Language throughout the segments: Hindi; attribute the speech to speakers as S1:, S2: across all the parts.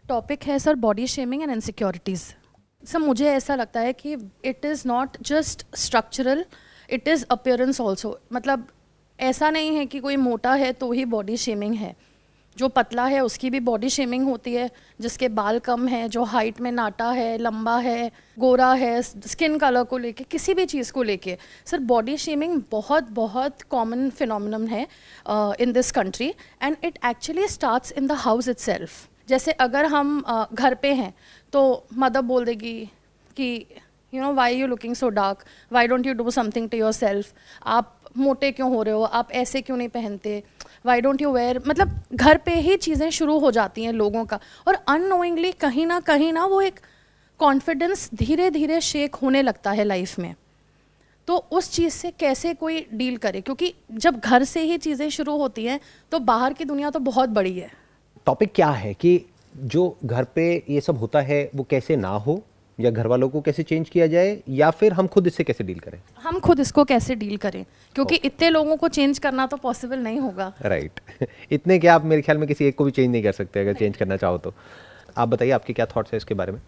S1: टॉपिक है sir body shaming and insecurities. Sir मुझे ऐसा लगता है कि it is not just structural, it is appearance also. मतलब ऐसा नहीं है कि कोई मोटा है तो ही बॉडी शेमिंग है, जो पतला है उसकी भी बॉडी शेमिंग होती है, जिसके बाल कम है, जो हाइट में नाटा है, लंबा है, गोरा है, स्किन कलर को लेके, किसी भी चीज़ को लेके सर बॉडी शेमिंग बहुत बहुत कॉमन फिनोमिनन है in this country and it actually starts in the house itself. जैसे अगर हम घर पे हैं तो मदर बोल देगी कि you know why you looking so dark, why don't you do something to your self, आप मोटे क्यों हो रहे हो, आप ऐसे क्यों नहीं पहनते, वाई डोंट यू वेयर। मतलब घर पे ही चीज़ें शुरू हो जाती हैं लोगों का, और अननोइंगली कहीं ना वो एक कॉन्फिडेंस धीरे धीरे शेक होने लगता है लाइफ में। तो उस चीज़ से कैसे कोई डील करे, क्योंकि जब घर से ही चीज़ें शुरू होती हैं तो बाहर की दुनिया तो बहुत बड़ी है।
S2: टॉपिक क्या है कि जो घर पे ये सब होता है वो कैसे ना हो, या घर वालों को कैसे चेंज किया जाए, या फिर हम खुद इससे कैसे डील करें?
S1: हम खुद इसको कैसे डील करें, क्योंकि इतने लोगों को चेंज करना तो पॉसिबल नहीं होगा।
S2: राइट इतने क्या, आप मेरे ख्याल में किसी एक को भी चेंज नहीं कर सकते अगर चेंज करना चाहो तो। आप बताइए आपके क्या थॉट्स है इसके बारे में?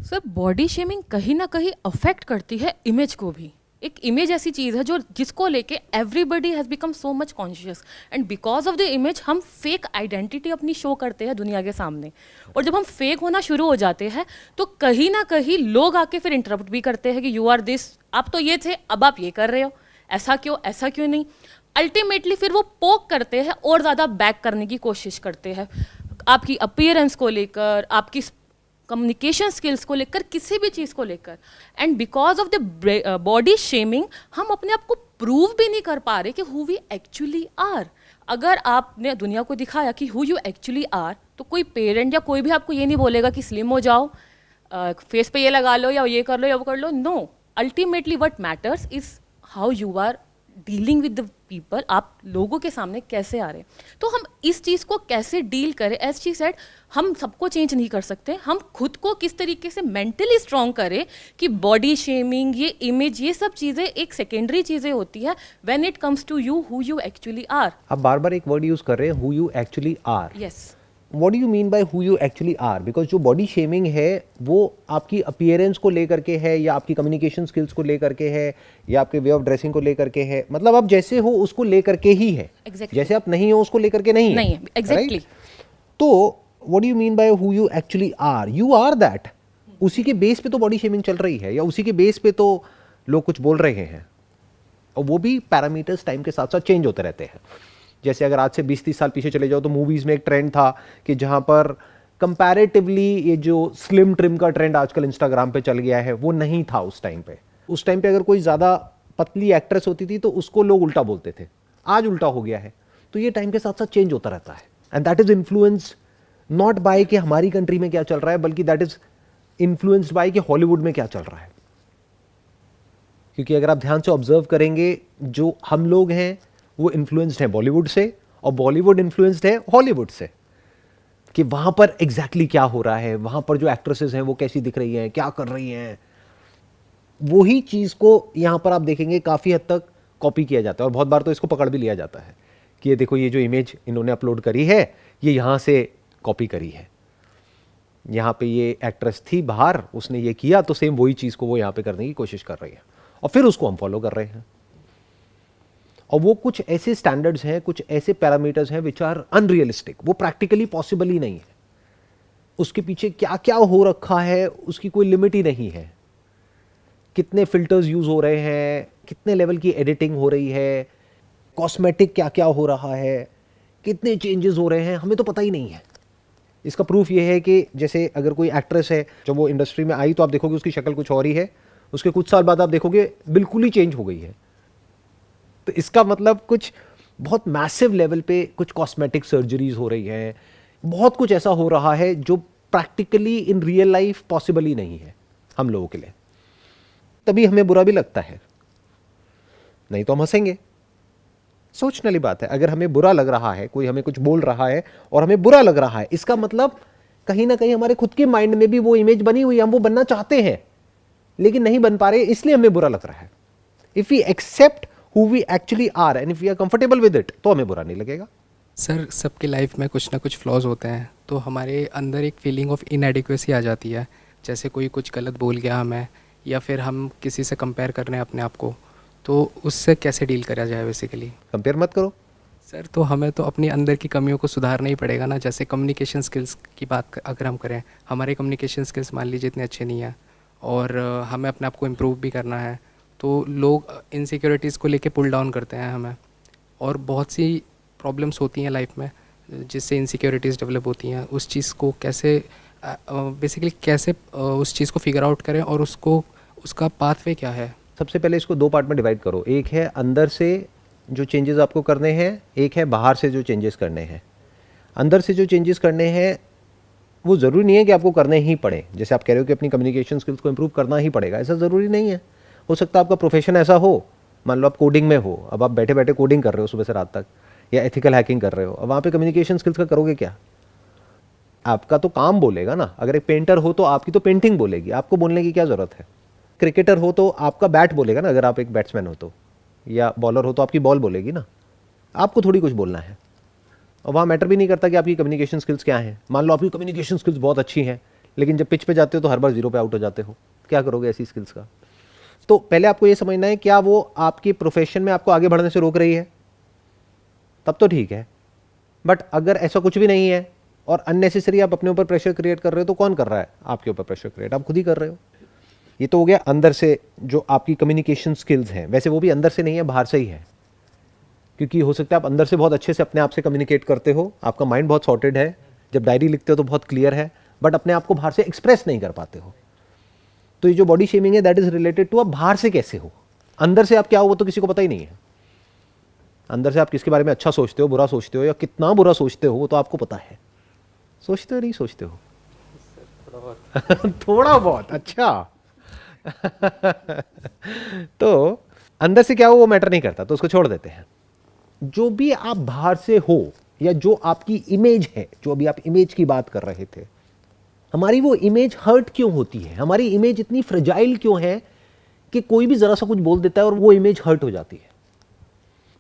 S3: सर बॉडी शेमिंग कहीं ना कहीं अफेक्ट करती है इमेज को भी। एक इमेज ऐसी चीज़ है जो जिसको लेके everybody has become so much conscious, and because of the image हम फेक आइडेंटिटी अपनी शो करते हैं दुनिया के सामने। और जब हम फेक होना शुरू हो जाते हैं तो कहीं ना कहीं लोग आके फिर इंटरप्ट भी करते हैं कि यू आर दिस, आप तो ये थे अब आप ये कर रहे हो, ऐसा क्यों नहीं। अल्टीमेटली फिर वो पोक करते हैं और ज़्यादा बैक करने की कोशिश करते हैं, आपकी अपीयरेंस को लेकर, आपकी कम्युनिकेशन स्किल्स को लेकर, किसी भी चीज़ को लेकर। And because of the body shaming हम अपने आप को प्रूव भी नहीं कर पा रहे कि हु वी एक्चुअली आर। अगर आपने दुनिया को दिखाया कि हु यू एक्चुअली आर, तो कोई पेरेंट या कोई भी आपको ये नहीं बोलेगा कि स्लिम हो जाओ, फेस पे ये लगा लो या ये कर लो या वो कर लो। No, ultimately what matters is how you are dealing with the people, आप लोगों के सामने कैसे आ रहे हैं। तो हम इस चीज़ को कैसे डील करें, एज शी सेड, हम सबको चेंज नहीं कर सकते, हम खुद को किस तरीके से मेंटली स्ट्रॉन्ग करें कि बॉडी शेमिंग, ये इमेज, ये सब चीज़ें एक सेकेंडरी चीज़ें होती है when it comes to you who you actually are.
S2: आप बार बार एक वर्ड यूज कर रहे हैं, who you actually are.
S3: Yes,
S2: what do you mean by who you actually are? Because जो बॉडी शेमिंग है वो आपकी अपीयरेंस को लेकर के है, या आपकी कम्युनिकेशन स्किल्स को लेकर के है, या आपके वे ऑफ ड्रेसिंग को लेकर के है। मतलब आप जैसे हो उसको लेकर के ही है।
S3: Exactly.
S2: जैसे आप नहीं हो उसको लेकर के नहीं है।
S3: एग्जैक्टली।
S2: तो what do you mean by who you actually are? You are that. उसी के बेस पे तो बॉडी शेमिंग चल रही है, या उसी के बेस पे तो लोग कुछ बोल रहे हैं, और वो भी पैरामीटर्स टाइम के साथ साथ चेंज होते रहते हैं। जैसे अगर आज से 20-30 साल पीछे चले जाओ तो मूवीज में एक ट्रेंड था कि जहां पर कंपैरेटिवली ये जो स्लिम ट्रिम का ट्रेंड आजकल इंस्टाग्राम पे चल गया है वो नहीं था उस टाइम पे। उस टाइम पे अगर कोई ज्यादा पतली एक्ट्रेस होती थी तो उसको लोग उल्टा बोलते थे, आज उल्टा हो गया है। तो ये टाइम के साथ साथ चेंज होता रहता है, and that is influenced not by कि हमारी कंट्री में क्या चल रहा है, बल्कि दैट इज इन्फ्लुएंस्ड बाय कि हॉलीवुड में क्या चल रहा है। क्योंकि अगर आप ध्यान से ऑब्जर्व करेंगे, जो हम लोग हैं वो इन्फ्लुएंस्ड है बॉलीवुड से, और बॉलीवुड इन्फ्लुएंस्ड है हॉलीवुड से, कि वहां पर एग्जैक्टली क्या हो रहा है, वहां पर जो एक्ट्रेसेस हैं वो कैसी दिख रही हैं, क्या कर रही हैं। वही चीज को यहां पर आप देखेंगे काफी हद तक कॉपी किया जाता है, और बहुत बार तो इसको पकड़ भी लिया जाता है कि ये देखो, ये जो इमेज इन्होंने अपलोड करी है ये यहां से कॉपी करी है, यहां पे ये एक्ट्रेस थी बाहर, उसने ये किया, तो सेम वही चीज को वो यहां पे करने की कोशिश कर रही है, और फिर उसको हम फॉलो कर रहे हैं। और वो कुछ ऐसे स्टैंडर्ड्स हैं, कुछ ऐसे पैरामीटर्स हैं विच आर अनरियलिस्टिक, वो प्रैक्टिकली पॉसिबल ही नहीं है। उसके पीछे क्या क्या हो रखा है उसकी कोई लिमिट ही नहीं है। कितने फिल्टर्स यूज हो रहे हैं, कितने लेवल की एडिटिंग हो रही है, कॉस्मेटिक क्या क्या हो रहा है, कितने चेंजेस हो रहे हैं, हमें तो पता ही नहीं है। इसका प्रूफ ये है कि जैसे अगर कोई एक्ट्रेस है, जब वो इंडस्ट्री में आई तो आप देखोगे उसकी शक्ल कुछ और ही है, उसके कुछ साल बाद आप देखोगे बिल्कुल ही चेंज हो गई है। तो इसका मतलब कुछ बहुत मैसिव लेवल पे कुछ कॉस्मेटिक सर्जरीज हो रही है, बहुत कुछ ऐसा हो रहा है जो practically in real life possible ही नहीं है हम लोगों के लिए। तभी हमें बुरा भी लगता है, नहीं तो हम हंसेंगे। सोचने वाली बात है, अगर हमें बुरा लग रहा है, कोई हमें कुछ बोल रहा है और हमें बुरा लग रहा है, इसका मतलब कहीं ना कहीं हमारे खुद के माइंड में भी वो इमेज बनी हुई है, हम वो बनना चाहते हैं लेकिन नहीं बन पा रहे, इसलिए हमें बुरा लग रहा है। If we accept who we actually are and if we are comfortable with it, तो हमें बुरा नहीं लगेगा।
S4: सर सबके लाइफ में कुछ ना कुछ फ्लॉज होते हैं, तो हमारे अंदर एक फीलिंग ऑफ इनएडिक्वेसी आ जाती है। जैसे कोई कुछ गलत बोल गया हमें, या फिर हम किसी से कंपेयर कर रहे हैं अपने आप को, तो उससे कैसे डील करा जाए बेसिकली?
S2: कंपेयर मत करो।
S4: सर तो हमें तो अपनी अंदर की कमियों को सुधारना ही पड़ेगा ना। जैसे कम्युनिकेशन स्किल्स की बात अगर हम करें, हमारे कम्युनिकेशन स्किल्स मान लीजिए इतने अच्छे नहीं हैं, और हमें अपने आप को इम्प्रूव भी करना है, तो लोग इनसिक्योरिटीज़ को लेके पुल डाउन करते हैं हमें, और बहुत सी प्रॉब्लम्स होती हैं लाइफ में जिससे इनसिक्योरिटीज़ डेवलप होती हैं। उस चीज़ को कैसे बेसिकली कैसे उस चीज़ को फिगर आउट करें, और उसको उसका पाथवे क्या है?
S2: सबसे पहले इसको दो पार्ट में डिवाइड करो। एक है अंदर से जो चेंजेस आपको करने हैं, एक है बाहर से जो चेंजेस करने हैं। अंदर से जो चेंजेस करने हैं वो ज़रूरी नहीं है कि आपको करने ही पड़े। जैसे आप कह रहे हो कि अपनी कम्युनिकेशन स्किल्स को इम्प्रूव करना ही पड़ेगा, ऐसा ज़रूरी नहीं है। हो सकता है आपका प्रोफेशन ऐसा हो, मान लो आप कोडिंग में हो, अब आप बैठे बैठे कोडिंग कर रहे हो सुबह से रात तक, या एथिकल हैकिंग कर रहे हो, अब वहाँ पे कम्युनिकेशन स्किल्स का करोगे क्या? आपका तो काम बोलेगा ना। अगर एक पेंटर हो तो आपकी तो पेंटिंग बोलेगी, आपको बोलने की क्या ज़रूरत है? क्रिकेटर हो तो आपका बैट बोलेगा ना, अगर आप एक बैट्समैन हो तो, या बॉलर हो तो आपकी बॉल बोलेगी ना, आपको थोड़ी कुछ बोलना है। और वहाँ मैटर भी नहीं करता कि आपकी कम्युनिकेशन स्किल्स क्या हैं। मान लो आपकी कम्युनिकेशन स्किल्स बहुत अच्छी हैं, लेकिन जब पिच पे जाते हो तो हर बार 0 पे आउट हो जाते हो, क्या करोगे ऐसी स्किल्स का? तो पहले आपको ये समझना है क्या वो आपकी प्रोफेशन में आपको आगे बढ़ने से रोक रही है, तब तो ठीक है। बट अगर ऐसा कुछ भी नहीं है और अननेसेसरी आप अपने ऊपर प्रेशर क्रिएट कर रहे हो, तो कौन कर रहा है आपके ऊपर प्रेशर क्रिएट? आप खुद ही कर रहे हो। ये तो हो गया अंदर से जो आपकी कम्युनिकेशन स्किल्स हैं। वैसे वो भी अंदर से नहीं है, बाहर से ही है, क्योंकि हो सकता है आप अंदर से बहुत अच्छे से अपने आप से कम्युनिकेट करते हो, आपका माइंड बहुत सॉर्टेड है, जब डायरी लिखते हो तो बहुत क्लियर है, बट अपने आप को बाहर से एक्सप्रेस नहीं कर पाते हो। तो ये जो बॉडी शेमिंग है दैट इज रिलेटेड टू आप बाहर से कैसे हो। अंदर से आप क्या हो वो तो किसी को पता ही नहीं है। अंदर से आप किसके बारे में अच्छा सोचते हो, बुरा सोचते हो, या कितना बुरा सोचते हो वो तो आपको पता है। सोचते हो नहीं सोचते हो? थोड़ा बहुत अच्छा। तो अंदर से क्या हो वो मैटर नहीं करता, तो उसको छोड़ देते हैं। जो भी आप बाहर से हो, या जो आपकी इमेज है, जो अभी आप इमेज की बात कर रहे थे, हमारी वो इमेज हर्ट क्यों होती है? हमारी इमेज इतनी फ्रेजाइल क्यों है कि कोई भी जरा सा कुछ बोल देता है और वो इमेज हर्ट हो जाती है?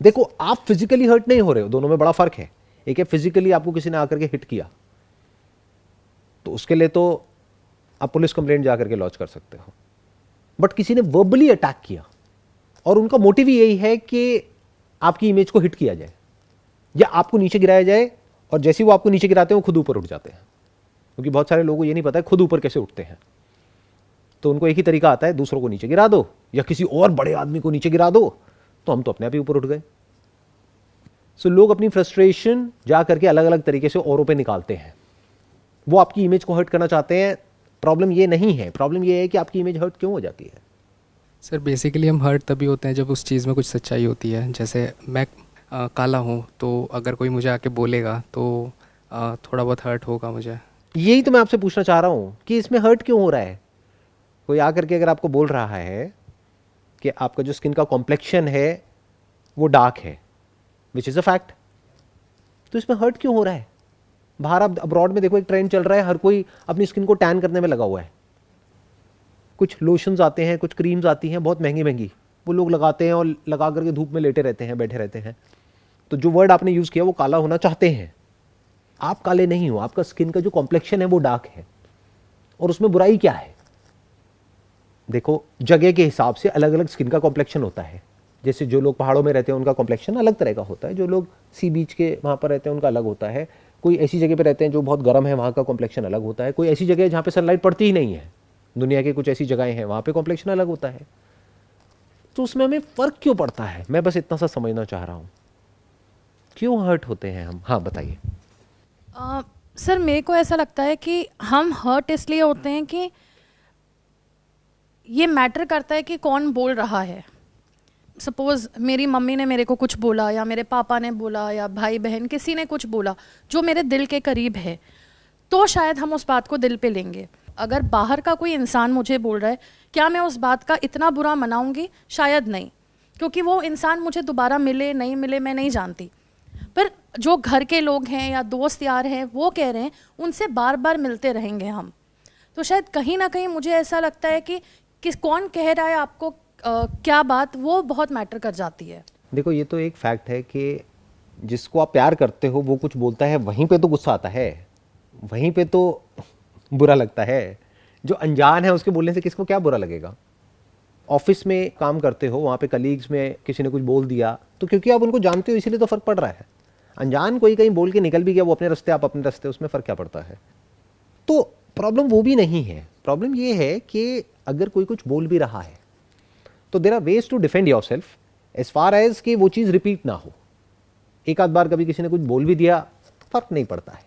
S2: देखो, आप फिजिकली हर्ट नहीं हो रहे हो, दोनों में बड़ा फर्क है। एक है फिजिकली आपको किसी ने आकर के हिट किया, तो उसके लिए तो आप पुलिस कंप्लेंट जाकर के लॉन्च कर सकते हो। बट किसी ने वर्बली अटैक किया और उनका मोटिव ही यही है कि आपकी इमेज को हिट किया जाए या आपको नीचे गिराया जाए, और जैसे ही वो आपको नीचे गिराते हैं वो खुद ऊपर उठ जाते हैं। क्योंकि बहुत सारे लोगों को ये नहीं पता है खुद ऊपर कैसे उठते हैं। तो उनको एक ही तरीका आता है, दूसरों को नीचे गिरा दो या किसी और बड़े आदमी को नीचे गिरा दो, तो हम तो अपने आप ही ऊपर उठ गए। सो लोग अपनी फ्रस्ट्रेशन जा करके अलग अलग तरीके से औरों पे निकालते हैं। वो आपकी इमेज को हर्ट करना चाहते हैं। प्रॉब्लम ये नहीं है, प्रॉब्लम ये है कि आपकी इमेज हर्ट क्यों हो जाती है।
S4: सर बेसिकली हम हर्ट तभी होते हैं जब उस चीज़ में कुछ सच्चाई होती है। जैसे मैं काला हूँ, तो अगर कोई मुझे आके बोलेगा तो थोड़ा बहुत हर्ट होगा मुझे।
S2: यही तो मैं आपसे पूछना चाह रहा हूँ कि इसमें हर्ट क्यों हो रहा है। कोई आकर के अगर आपको बोल रहा है कि आपका जो स्किन का कॉम्प्लेक्शन है वो डार्क है, विच इज़ अ फैक्ट, तो इसमें हर्ट क्यों हो रहा है? बाहर आप अब्रॉड में देखो, एक ट्रेंड चल रहा है, हर कोई अपनी स्किन को टैन करने में लगा हुआ है। कुछ लोशंस आते हैं, कुछ क्रीम्स आती हैं बहुत महंगी महंगी, वो लोग लगाते हैं और लगा करके धूप में लेटे रहते हैं, बैठे रहते हैं। तो जो वर्ड आपने यूज़ किया वो काला होना चाहते हैं। आप काले नहीं हो, आपका स्किन का जो कॉम्प्लेक्शन है वो डार्क है, और उसमें बुराई क्या है? देखो, जगह के हिसाब से अलग अलग स्किन का कॉम्प्लेक्शन होता है। जैसे जो लोग पहाड़ों में रहते हैं उनका कॉम्प्लेक्शन अलग तरह का होता है, जो लोग सी बीच के वहाँ पर रहते हैं उनका अलग होता है। कोई ऐसी जगह पे रहते हैं जो बहुत गर्म है, वहाँ का कॉम्प्लेक्शन अलग होता है। कोई ऐसी जगह है जहाँ पे सनलाइट पड़ती ही नहीं है, दुनिया के कुछ ऐसी जगहें हैं वहाँ पे कॉम्प्लेक्शन अलग होता है। तो उसमें हमें फ़र्क क्यों पड़ता है? मैं बस इतना सा समझना चाह रहा हूँ, क्यों हर्ट होते हैं हम? हाँ बताइए।
S1: सर मेरे को ऐसा लगता है कि हम हर्ट इसलिए होते हैं कि ये मैटर करता है कि कौन बोल रहा है। सपोज़ मेरी मम्मी ने मेरे को कुछ बोला, या मेरे पापा ने बोला, या भाई बहन किसी ने कुछ बोला जो मेरे दिल के करीब है, तो शायद हम उस बात को दिल पे लेंगे। अगर बाहर का कोई इंसान मुझे बोल रहा है, क्या मैं उस बात का इतना बुरा मनाऊंगी? शायद नहीं, क्योंकि वो इंसान मुझे दोबारा मिले नहीं मिले मैं नहीं जानती। पर जो घर के लोग हैं या दोस्त यार हैं वो कह रहे हैं, उनसे बार बार मिलते रहेंगे हम। तो शायद कहीं ना कहीं मुझे ऐसा लगता है कि किस कौन कह रहा है आपको क्या बात, वो बहुत मैटर कर जाती है।
S2: देखो, ये तो एक फैक्ट है कि जिसको आप प्यार करते हो वो कुछ बोलता है, वहीं पे तो गुस्सा आता है, वहीं पे तो बुरा लगता है। जो अनजान है उसके बोलने से किसको क्या बुरा लगेगा? ऑफिस में काम करते हो, वहाँ पे कलीग्स में किसी ने कुछ बोल दिया तो क्योंकि आप उनको जानते हो इसीलिए तो फ़र्क पड़ रहा है। अनजान कोई कहीं बोल के निकल भी गया, वो अपने रास्ते आप अपने रास्ते, उसमें फ़र्क क्या पड़ता है? तो प्रॉब्लम वो भी नहीं है। प्रॉब्लम ये है कि अगर कोई कुछ बोल भी रहा है तो there are ways to defend yourself as far as कि वो चीज़ रिपीट ना हो। एक आध बार कभी किसी ने कुछ बोल भी दिया तो फ़र्क नहीं पड़ता है,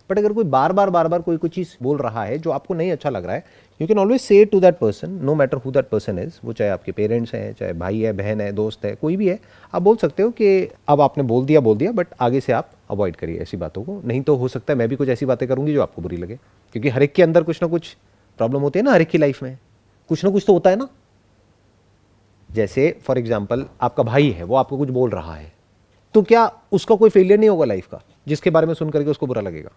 S2: बट अगर कोई बार बार कोई चीज़ बोल रहा है जो आपको नहीं अच्छा लग रहा है, you can always say to that person, no matter who that person is, वो चाहे आपके पेरेंट्स हैं, चाहे भाई है, बहन है, दोस्त है, कोई भी है, आप बोल सकते हो कि अब आपने बोल दिया, बट आगे से आप अवॉइड करिए ऐसी बातों को। नहीं तो हो सकता है मैं भी कुछ ऐसी बातें करूँगी जो आपको बुरी लगे, क्योंकि हर एक के अंदर कुछ ना कुछ प्रॉब्लम होती है ना, हर एक की लाइफ में कुछ ना कुछ तो होता है ना। जैसे फॉर एग्जाम्पल आपका भाई है, वो आपको कुछ बोल रहा है, तो क्या उसका कोई फेलियर नहीं होगा लाइफ का जिसके बारे में सुन करके उसको बुरा लगेगा?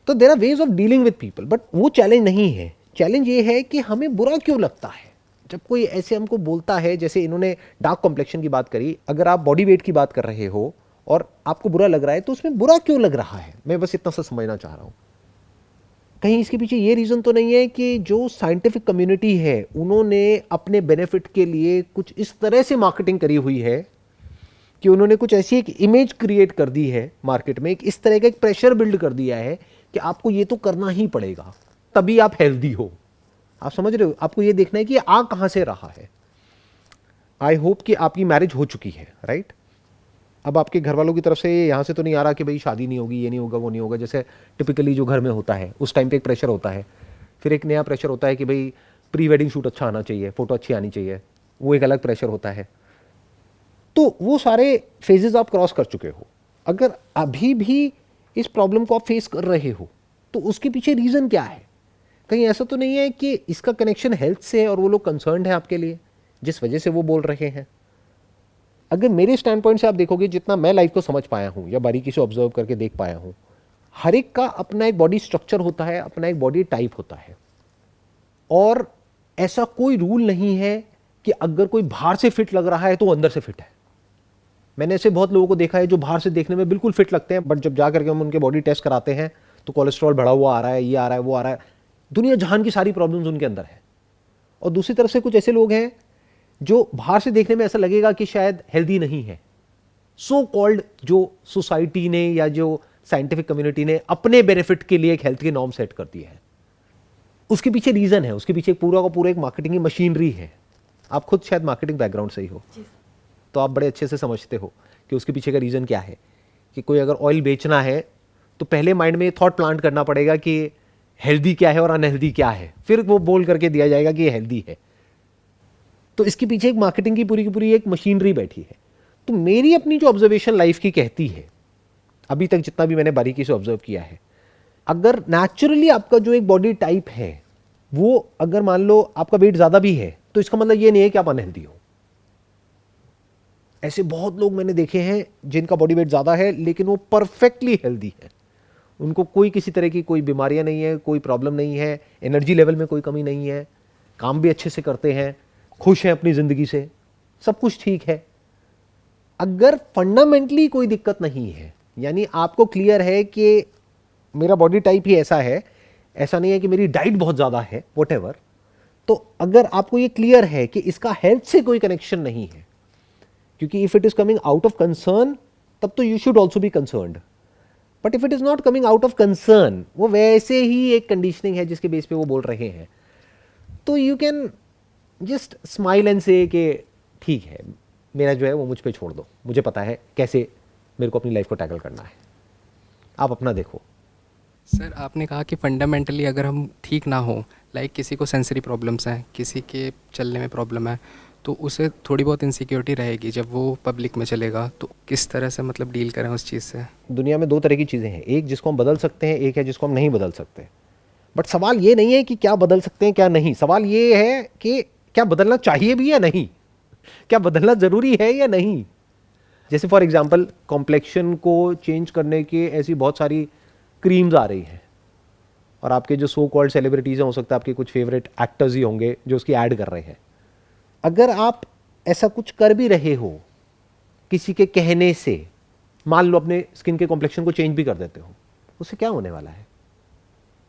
S2: तो there are ways of dealing with people, but वो चैलेंज नहीं है। चैलेंज ये है कि हमें बुरा क्यों लगता है जब कोई ऐसे हमको बोलता है। जैसे इन्होंने डार्क कॉम्प्लेक्शन की बात करी, अगर आप बॉडी वेट की बात कर रहे हो और आपको बुरा लग रहा है तो उसमें बुरा क्यों लग रहा है? मैं बस इतना सा समझना चाह रहा हूं। कहीं इसके पीछे ये रीज़न तो नहीं है कि जो साइंटिफिक कम्युनिटी है उन्होंने अपने बेनिफिट के लिए कुछ इस तरह से मार्केटिंग करी हुई है कि उन्होंने कुछ ऐसी एक इमेज क्रिएट कर दी है मार्केट में, एक इस तरह का एक प्रेशर बिल्ड कर दिया है कि आपको ये तो करना ही पड़ेगा तभी आप हेल्दी हो। आप समझ रहे हो? आपको ये देखना है कि आ कहां से रहा है। आई होप कि आपकी मैरिज हो चुकी है, राइट? अब आपके घर वालों की तरफ से यहां से तो नहीं आ रहा कि भाई शादी नहीं होगी, ये नहीं होगा, वो नहीं होगा, जैसे टिपिकली जो घर में होता है उस टाइम पे एक प्रेशर होता है। फिर एक नया प्रेशर होता है कि भाई प्री वेडिंग शूट अच्छा आना चाहिए, फोटो अच्छी आनी चाहिए, वो एक अलग प्रेशर होता है। तो वो सारे फेजेस आप क्रॉस कर चुके हो। अगर अभी भी इस प्रॉब्लम को आप फेस कर रहे हो तो उसके पीछे रीज़न क्या है? कहीं ऐसा तो नहीं है कि इसका कनेक्शन हेल्थ से है और वो लोग कंसर्न्ड है आपके लिए जिस वजह से वो बोल रहे हैं? अगर मेरे स्टैंड पॉइंट से आप देखोगे, जितना मैं लाइफ को समझ पाया हूँ या बारीकी से ऑब्जर्व करके देख पाया हूँ, हर एक का अपना एक बॉडी स्ट्रक्चर होता है, अपना एक बॉडी टाइप होता है, और ऐसा कोई रूल नहीं है कि अगर कोई बाहर से फिट लग रहा है तो अंदर से फिट है। मैंने ऐसे बहुत लोगों को देखा है जो बाहर से देखने में बिल्कुल फिट लगते हैं, बट जब जा करके हम उनके बॉडी टेस्ट कराते हैं तो कोलेस्ट्रॉल बढ़ा हुआ आ रहा है, ये आ रहा है, वो आ रहा है, दुनिया जहान की सारी प्रॉब्लम्स उनके अंदर है। और दूसरी तरफ से कुछ ऐसे लोग हैं जो बाहर से देखने में ऐसा लगेगा कि शायद हेल्दी नहीं है, सो कॉल्ड जो सोसाइटी ने या जो साइंटिफिक कम्युनिटी ने अपने बेनिफिट के लिए एक हेल्थ के नॉर्म सेट कर दिए हैं। उसके पीछे रीजन है, उसके पीछे पूरा का पूरा एक मार्केटिंग की मशीनरी है। आप खुद शायद मार्केटिंग बैकग्राउंड से ही हो, तो आप बड़े अच्छे से समझते हो कि उसके पीछे का रीजन क्या है। कि कोई अगर ऑयल बेचना है तो पहले माइंड में थॉट प्लांट करना पड़ेगा कि हेल्दी क्या है और अनहेल्दी क्या है, फिर वो बोल करके दिया जाएगा कि ये हेल्दी है। तो इसके पीछे एक मार्केटिंग की पूरी एक मशीनरी बैठी है। तो मेरी अपनी जो ऑब्जर्वेशन लाइफ की कहती है, अभी तक जितना भी मैंने बारीकी से ऑब्जर्व किया है, अगर नेचुरली आपका जो एक बॉडी टाइप है वो अगर मान लो आपका वेट ज्यादा भी है तो इसका मतलब ये नहीं है कि आप अनहेल्दी हो। ऐसे बहुत लोग मैंने देखे हैं जिनका बॉडी वेट ज्यादा है लेकिन वो परफेक्टली हेल्दी है, उनको कोई किसी तरह की कोई बीमारियां नहीं है, कोई प्रॉब्लम नहीं है, एनर्जी लेवल में कोई कमी नहीं है, काम भी अच्छे से करते हैं, खुश हैं अपनी जिंदगी से, सब कुछ ठीक है। अगर फंडामेंटली कोई दिक्कत नहीं है, यानी आपको क्लियर है कि मेरा बॉडी टाइप ही ऐसा है, ऐसा नहीं है कि मेरी डाइट बहुत ज्यादा है, व्हाटएवर, तो अगर आपको ये क्लियर है कि इसका हेल्थ से कोई कनेक्शन नहीं है, क्योंकि if it is coming out of concern तब तो you should also be concerned, but if it is not coming out of concern, वो वैसे ही एक कंडीशनिंग है जिसके बेस पे वो बोल रहे हैं, तो you can just smile and से कि ठीक है, मेरा जो है वो मुझ पे छोड़ दो, मुझे पता है कैसे मेरे को अपनी लाइफ को टैकल करना है, आप अपना देखो।
S4: सर आपने कहा कि फंडामेंटली अगर हम ठीक ना हो, लाइक किसी को सेंसरी प्रॉब्लम्स हैं, किसी के चलने में प्रॉब्लम है, तो उसे थोड़ी बहुत इनसिक्योरिटी रहेगी जब वो पब्लिक में चलेगा, तो किस तरह से मतलब डील करें उस चीज़ से?
S2: दुनिया में दो तरह की चीज़ें हैं, एक जिसको हम बदल सकते हैं, एक है जिसको हम नहीं बदल सकते। बट सवाल ये नहीं है कि क्या बदल सकते हैं क्या नहीं, सवाल ये है कि क्या बदलना चाहिए भी या नहीं, क्या बदलना ज़रूरी है या नहीं। जैसे फॉर एग्जाम्पल कॉम्प्लेक्शन को चेंज करने के ऐसी बहुत सारी क्रीम्स आ रही हैं, और आपके जो सो कॉल्ड सेलिब्रिटीज़ हैं, हो सकता है आपके कुछ फेवरेट एक्टर्स ही होंगे जो उसकी ऐड कर रहे हैं। अगर आप ऐसा कुछ कर भी रहे हो किसी के कहने से, मान लो अपने स्किन के कॉम्प्लेक्शन को चेंज भी कर देते हो, उससे क्या होने वाला है?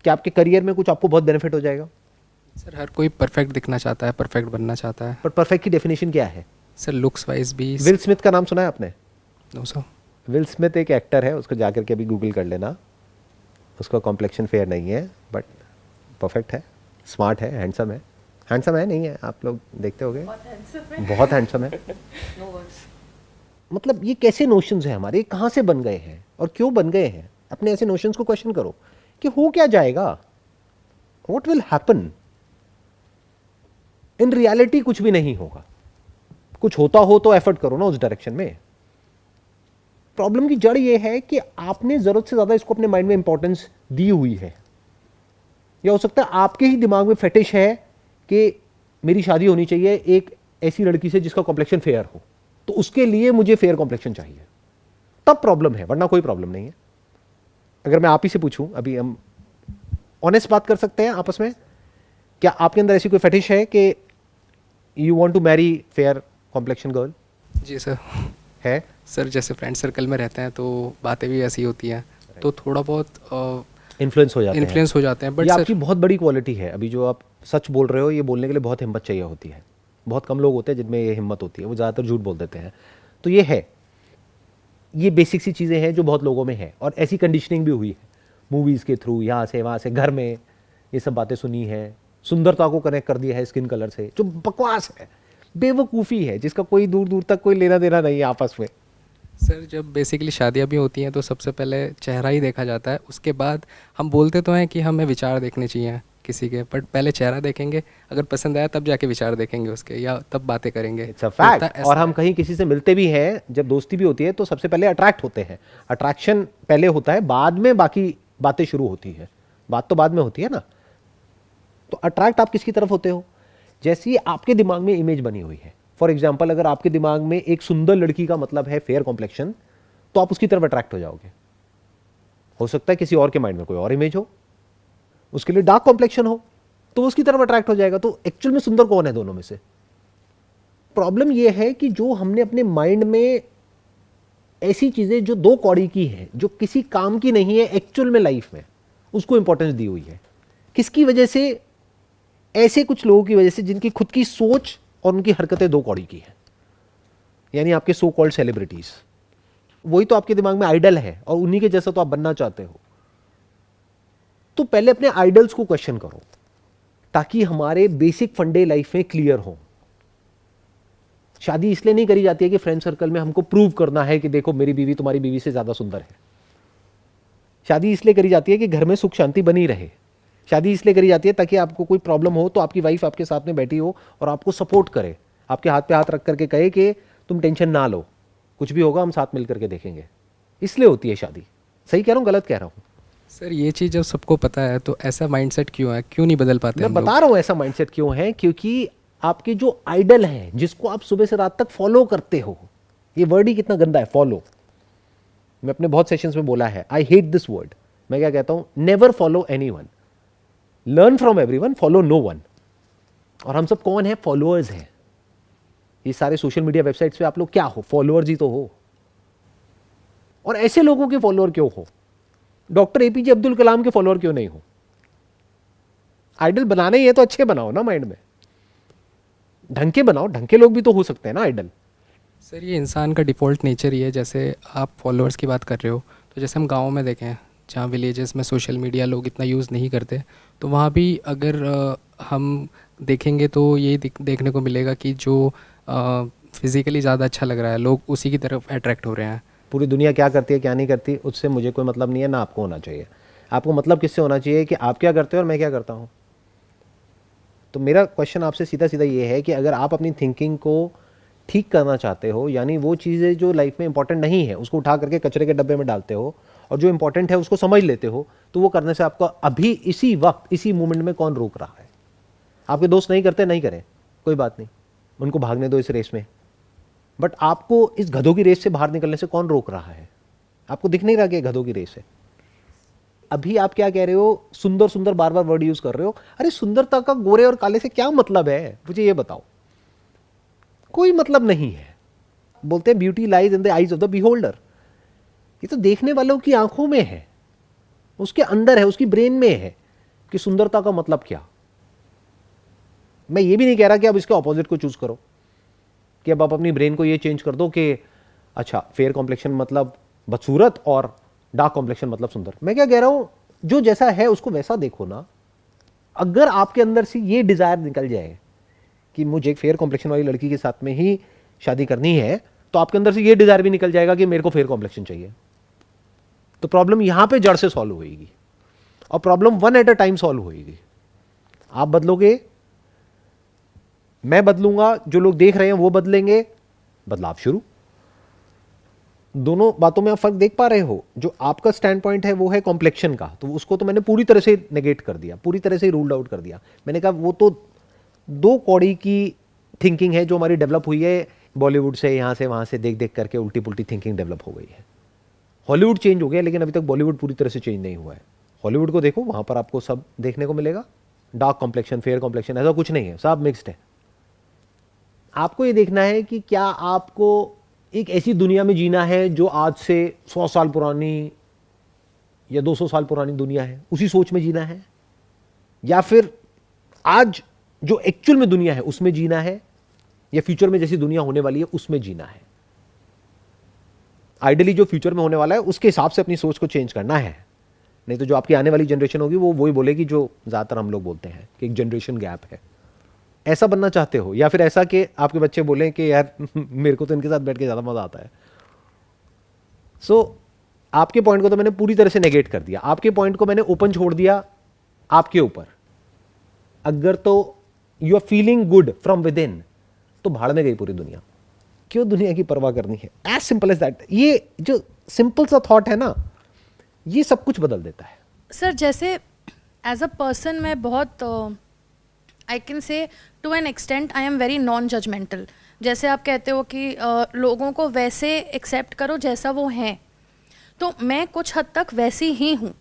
S2: क्या आपके करियर में कुछ आपको बहुत बेनिफिट हो जाएगा?
S4: सर हर कोई परफेक्ट दिखना चाहता है, परफेक्ट बनना चाहता है।
S2: पर परफेक्ट की डेफिनेशन क्या है?
S4: सर लुक्स वाइज भी।
S2: विल स्मिथ का नाम सुना है आपने?
S4: No sir.
S2: विल स्मिथ एक एक्टर है, उसको जाकर के अभी गूगल कर लेना। उसका कॉम्प्लेक्शन फेयर नहीं है बट परफेक्ट है, स्मार्ट है, हैंडसम है। हैंडसम है नहीं है, आप लोग देखते होंगे, बहुत हैंडसम है। मतलब ये कैसे नोशंस हैं हमारे, कहाँ से बन गए हैं और क्यों बन गए हैं? अपने ऐसे नोशंस को क्वेश्चन करो कि हो क्या जाएगा, what will happen. In reality कुछ भी नहीं होगा। कुछ होता हो तो एफर्ट करो ना उस डायरेक्शन में। प्रॉब्लम की जड़ ये है कि आपने जरूरत से ज्यादा इसको अपने माइंड में इंपॉर्टेंस दी हुई है, या हो सकता है आपके ही दिमाग में फेटिश है कि मेरी शादी होनी चाहिए एक ऐसी लड़की से जिसका कॉम्प्लेक्शन फेयर हो, तो उसके लिए मुझे फेयर कॉम्प्लेक्शन चाहिए, तब प्रॉब्लम है, वरना कोई प्रॉब्लम नहीं है। अगर मैं आप ही से पूछूं, अभी हम ऑनेस्ट बात कर सकते हैं आपस में, क्या आपके अंदर ऐसी कोई फेटिश है कि you want to marry fair complexion girl?
S4: जी सर
S2: है
S4: सर। जैसे फ्रेंड सर्कल में रहते हैं तो बातें भी ऐसी होती हैं, तो थोड़ा बहुत
S2: इन्फ्लुएंस हो जाते हैं।
S4: बट
S2: ये आपकी बहुत बड़ी क्वालिटी है। अभी जो आप सच बोल रहे हो, ये बोलने के लिए बहुत हिम्मत चाहिए होती है। बहुत कम लोग होते हैं जिनमें ये हिम्मत होती है, वो ज़्यादातर झूठ बोल देते हैं। तो ये है, ये बेसिक सी चीज़ें हैं जो बहुत लोगों में है, और ऐसी कंडीशनिंग भी हुई है मूवीज़ के थ्रू, यहाँ से वहाँ से, घर में ये सब बातें सुनी है, सुंदरता को कनेक्ट कर दिया है स्किन कलर से, जो बकवास है, बेवकूफ़ी है, जिसका कोई दूर दूर तक कोई लेना देना नहीं है आपस में।
S4: सर जब बेसिकली शादियाँ भी होती हैं तो सबसे पहले चेहरा ही देखा जाता है, उसके बाद हम बोलते तो हैं कि हमें विचार देखने चाहिए किसी के, बट पहले चेहरा देखेंगे, अगर पसंद आया तब जाके विचार देखेंगे उसके, या तब बातें करेंगे।
S2: It's a fact. और हम कहीं किसी से मिलते भी हैं, जब दोस्ती भी होती है तो सबसे पहले अट्रैक्ट होते हैं। अट्रैक्शन पहले होता है, बाद में बाकी बातें शुरू होती है। बात तो बाद में होती है ना। तो अट्रैक्ट आप किसकी तरफ होते हो? जैसी आपके दिमाग में इमेज बनी हुई है। फॉर एग्जाम्पल, अगर आपके दिमाग में एक सुंदर लड़की का मतलब है फेयर कॉम्प्लेक्शन, तो आप उसकी तरफ अट्रैक्ट हो जाओगे। हो सकता है किसी और के माइंड में कोई और इमेज हो, उसके लिए डार्क कॉम्प्लेक्शन हो, तो उसकी तरफ अट्रैक्ट हो जाएगा। तो एक्चुअल में सुंदर कौन है दोनों में से? प्रॉब्लम यह है कि जो हमने अपने माइंड में ऐसी चीजें जो दो कौड़ी की है, जो किसी काम की नहीं है एक्चुअल में लाइफ में, उसको इंपॉर्टेंस दी हुई है। किसकी वजह से? ऐसे कुछ लोगों की वजह से जिनकी खुद की सोच और उनकी हरकतें दो कौड़ी की है, यानी आपके सो कॉल्ड सेलिब्रिटीज। वही तो आपके दिमाग में आइडल है, और उन्हीं के जैसा तो आप बनना चाहते हो। तो पहले अपने आइडल्स को क्वेश्चन करो, ताकि हमारे बेसिक फंडे लाइफ में क्लियर हो। शादी इसलिए नहीं करी जाती है कि फ्रेंड सर्कल में हमको प्रूव करना है कि देखो मेरी बीवी तुम्हारी बीवी से ज्यादा सुंदर है। शादी इसलिए करी जाती है कि घर में सुख शांति बनी रहे। शादी इसलिए करी जाती है ताकि आपको कोई प्रॉब्लम हो तो आपकी वाइफ आपके साथ में बैठी हो और आपको सपोर्ट करे, आपके हाथ पे हाथ रख करके कहे कि तुम टेंशन ना लो, कुछ भी होगा हम साथ मिल करके देखेंगे। इसलिए होती है शादी। सही कह रहा हूँ, गलत कह रहा हूँ?
S4: सर ये चीज़ जब सबको पता है तो ऐसा माइंडसेट क्यों है, क्यों नहीं बदल पाते?
S2: मैं बता रहा हूँ ऐसा माइंडसेट क्यों है, क्योंकि आपके जो आइडल हैं, जिसको आप सुबह से रात तक फॉलो करते हो, ये वर्ड ही कितना गंदा है, फॉलो। मैं अपने बहुत सेशंस में बोला है, आई हेट दिस वर्ड। मैं क्या कहता हूं? Never follow anyone, learn from everyone, follow no one. और हम सब कौन है? फॉलोअर्स हैं। ये सारे सोशल मीडिया वेबसाइट्स पे आप लोग क्या हो? फॉलोअर्स ही तो हो। और ऐसे लोगों के फॉलोअर क्यों हो? डॉक्टर एपीजे अब्दुल कलाम के फॉलोअर क्यों नहीं हो? आइडल बनाने ही है तो अच्छे बनाओ ना, माइंड में ढंग के बनाओ, ढंग के लोग भी तो हो सकते हैं ना आइडल।
S4: सर ये इंसान का डिफ़ॉल्ट नेचर ही है। जैसे आप फॉलोअर्स की बात कर रहे हो, तो जैसे हम गाँव में देखें, जहाँ विलेजेस में सोशल मीडिया लोग इतना यूज़ नहीं करते, तो वहाँ भी अगर हम देखेंगे तो ये देखने को मिलेगा कि जो फिज़िकली ज़्यादा अच्छा लग रहा है, लोग उसी की तरफ अट्रैक्ट हो रहे हैं।
S2: पूरी दुनिया क्या करती है क्या नहीं करती, उससे मुझे कोई मतलब नहीं है, ना आपको होना चाहिए। आपको मतलब किससे होना चाहिए कि आप क्या करते हो और मैं क्या करता हूँ। तो मेरा क्वेश्चन आपसे सीधा सीधा ये है कि अगर आप अपनी थिंकिंग को ठीक करना चाहते हो, यानी वो चीज़ें जो लाइफ में इंपॉर्टेंट नहीं है उसको उठा करके कचरे के डब्बे में डालते हो, और जो इंपॉर्टेंट है उसको समझ लेते हो, तो वो करने से आपको अभी इसी वक्त इसी मोमेंट में कौन रोक रहा है? आपके दोस्त नहीं करते, नहीं करें, कोई बात नहीं, उनको भागने दो इस रेस में। बट आपको इस गधों की रेस से बाहर निकलने से कौन रोक रहा है? आपको दिख नहीं रहा कि गधों की रेस है? अभी आप क्या कह रहे हो? सुंदर सुंदर बार बार वर्ड यूज कर रहे हो। अरे सुंदरता का गोरे और काले से क्या मतलब है, मुझे ये बताओ। कोई मतलब नहीं है। बोलते हैं beauty lies in the eyes of the beholder. ये तो देखने वालों की आंखों में है, उसके अंदर है, उसकी ब्रेन में है कि सुंदरता का मतलब क्या। मैं ये भी नहीं कह रहा कि आप इसके ऑपोजिट को चूज करो, कि अब आप अपनी ब्रेन को ये चेंज कर दो कि अच्छा फेयर कॉम्प्लेक्शन मतलब बदसूरत और डार्क कॉम्प्लेक्शन मतलब सुंदर। मैं क्या कह रहा हूं, जो जैसा है उसको वैसा देखो ना। अगर आपके अंदर से ये डिजायर निकल जाए कि मुझे एक फेयर कॉम्प्लेक्शन वाली लड़की के साथ में ही शादी करनी है, तो आपके अंदर से ये डिजायर भी निकल जाएगा कि मेरे को फेयर कॉम्प्लेक्शन चाहिए। तो प्रॉब्लम यहां पे जड़ से सॉल्व होगी, और problem one at a time solve होगी। आप बदलोगे, मैं बदलूंगा, जो लोग देख रहे हैं वो बदलेंगे, बदलाव शुरू। दोनों बातों में आप फर्क देख पा रहे हो। जो आपका स्टैंड पॉइंट है वो है कॉम्प्लेक्शन का, तो उसको तो मैंने पूरी तरह से नेगेट कर दिया, पूरी तरह से रूल्ड आउट कर दिया। मैंने कहा वो तो दो कौड़ी की थिंकिंग है जो हमारी डेवलप हुई है बॉलीवुड से, यहां से वहां से देख देख करके उल्टी पुल्टी थिंकिंग डेवलप हो गई है। हॉलीवुड चेंज हो गया, लेकिन अभी तक बॉलीवुड पूरी तरह से चेंज नहीं हुआ है। हॉलीवुड को देखो, वहां पर आपको सब देखने को मिलेगा, डार्क कॉम्प्लेक्शन, फेयर कॉम्प्लेक्शन, ऐसा कुछ नहीं है, सब मिक्स्ड है। आपको ये देखना है कि क्या आपको एक ऐसी दुनिया में जीना है जो आज से 100 साल पुरानी या 200 साल पुरानी दुनिया है, उसी सोच में जीना है, या फिर आज जो एक्चुअल में दुनिया है उसमें जीना है, या फ्यूचर में जैसी दुनिया होने वाली है उसमें जीना है। आइडियली जो फ्यूचर में होने वाला है उसके हिसाब से अपनी सोच को चेंज करना है, नहीं तो जो आपकी आने वाली जनरेशन होगी वो वही बोलेगी जो ज्यादातर हम लोग बोलते हैं कि एक जनरेशन गैप है। ऐसा बनना चाहते हो, या फिर ऐसा कि आपके बच्चे बोलें कि यार मेरे को तो इनके साथ बैठ के ज्यादा मजा आता है। आपके पॉइंट को तो मैंने पूरी तरह से नेगेट कर दिया, आपके पॉइंट को मैंने ओपन छोड़ दिया आपके ऊपर। अगर तो you are feeling good from within, तो भाड़ में गई पूरी दुनिया। क्यों दुनिया की परवाह करनी है? As simple as that. ये जो सिंपल सा थॉट है ना, ये सब कुछ बदल देता है।
S1: सर जैसे एज अ पर्सन मैं बहुत I can say to an extent I am very non judgmental. जैसे आप कहते हो कि लोगों को वैसे एक्सेप्ट करो जैसा वो हैं, तो मैं कुछ हद तक वैसी ही हूँ।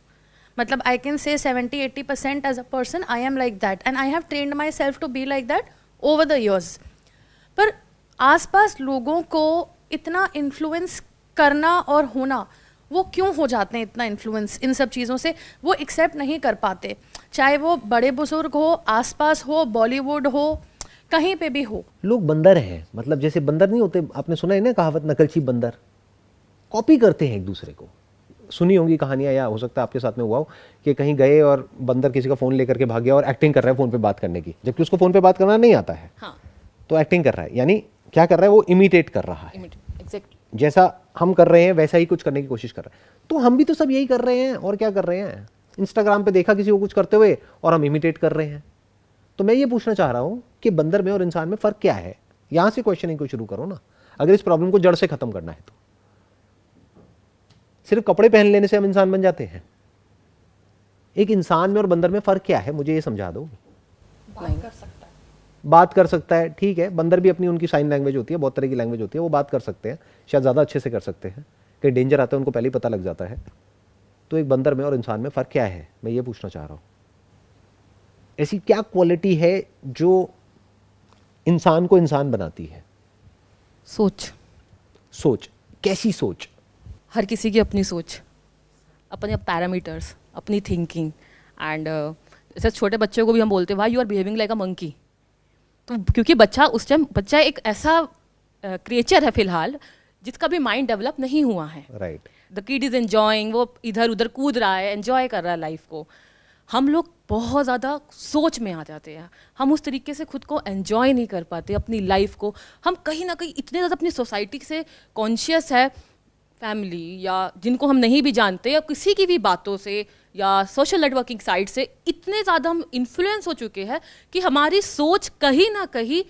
S1: मतलब आई can say 70-80% as a person I am like that, and I have trained my self to be like that over the years. पर आसपास लोगों को इतना इन्फ्लुएंस करना और होना, वो क्यों हो जाते हैं इतना इन्फ्लुएंस इन सब चीज़ों से, वो एक्सेप्ट नहीं कर पाते। चाहे वो बड़े बुजुर्ग हो, आसपास हो, बॉलीवुड हो, कहीं पे भी हो।
S2: लोग बंदर हैं, मतलब जैसे बंदर नहीं होते, आपने सुना है ना कहावत, नकलची बंदर। कॉपी करते हैं एक दूसरे को। सुनी होंगी कहानियां, या हो सकता है आपके साथ में हुआ हो कि कहीं गए और बंदर किसी का फ़ोन लेकर के भाग गया और एक्टिंग कर रहा है फ़ोन पे बात करने की, जबकि उसको फ़ोन पे बात करना नहीं आता है।
S3: हाँ,
S2: तो एक्टिंग कर रहा है, यानी क्या कर रहा है, वो इमिटेट कर रहा है।
S3: एग्जैक्टली।
S2: जैसा हम कर रहे हैं वैसा ही कुछ करने की कोशिश कर रहे हैं। तो हम भी तो सब यही कर रहे हैं, और क्या कर रहे हैं? इंस्टाग्राम पे देखा किसी को कुछ करते हुए और हम इमिटेट कर रहे हैं। तो मैं ये पूछना चाह रहा हूं कि बंदर में और इंसान में फ़र्क क्या है? यहां से क्वेश्चनिंग को शुरू करो ना, अगर इस प्रॉब्लम को जड़ से खत्म करना है तो। सिर्फ कपड़े पहन लेने से हम इंसान बन जाते हैं? एक इंसान में और बंदर में फ़र्क क्या है, मुझे ये समझा दो। बात कर सकता है, ठीक है। बंदर भी अपनी उनकी साइन लैंग्वेज होती है, बहुत तरह की लैंग्वेज होती है, वो बात कर सकते हैं, शायद ज़्यादा अच्छे से कर सकते हैं। कहीं डेंजर आता है उनको पहले ही पता लग जाता है। तो एक बंदर में और इंसान में फ़र्क क्या है, मैं ये पूछना चाह रहा हूँ। ऐसी क्या क्वालिटी है जो इंसान को इंसान बनाती है?
S3: सोच।
S2: सोच। कैसी सोच?
S3: हर किसी की अपनी सोच, अपने पैरामीटर्स, अपनी थिंकिंग। एंड जैसे छोटे बच्चों को भी हम बोलते हैं why you are behaving like a monkey, तो क्योंकि बच्चा एक ऐसा क्रिएचर है फिलहाल जिसका भी माइंड डेवलप नहीं हुआ है।
S2: Right.
S3: The kid is enjoying, वो इधर उधर कूद रहा है, एंजॉय कर रहा है लाइफ को। हम लोग बहुत ज़्यादा सोच में आ जाते हैं, हम उस तरीके से खुद को एंजॉय नहीं कर पाते अपनी लाइफ को। हम कहीं ना कहीं इतने ज़्यादा अपनी सोसाइटी से कॉन्शियस है, फैमिली या जिनको हम नहीं भी जानते, या किसी की भी बातों से या सोशल नेटवर्किंग साइट से इतने ज़्यादा हम इन्फ्लुएंस हो चुके हैं कि हमारी सोच कहीं ना कहीं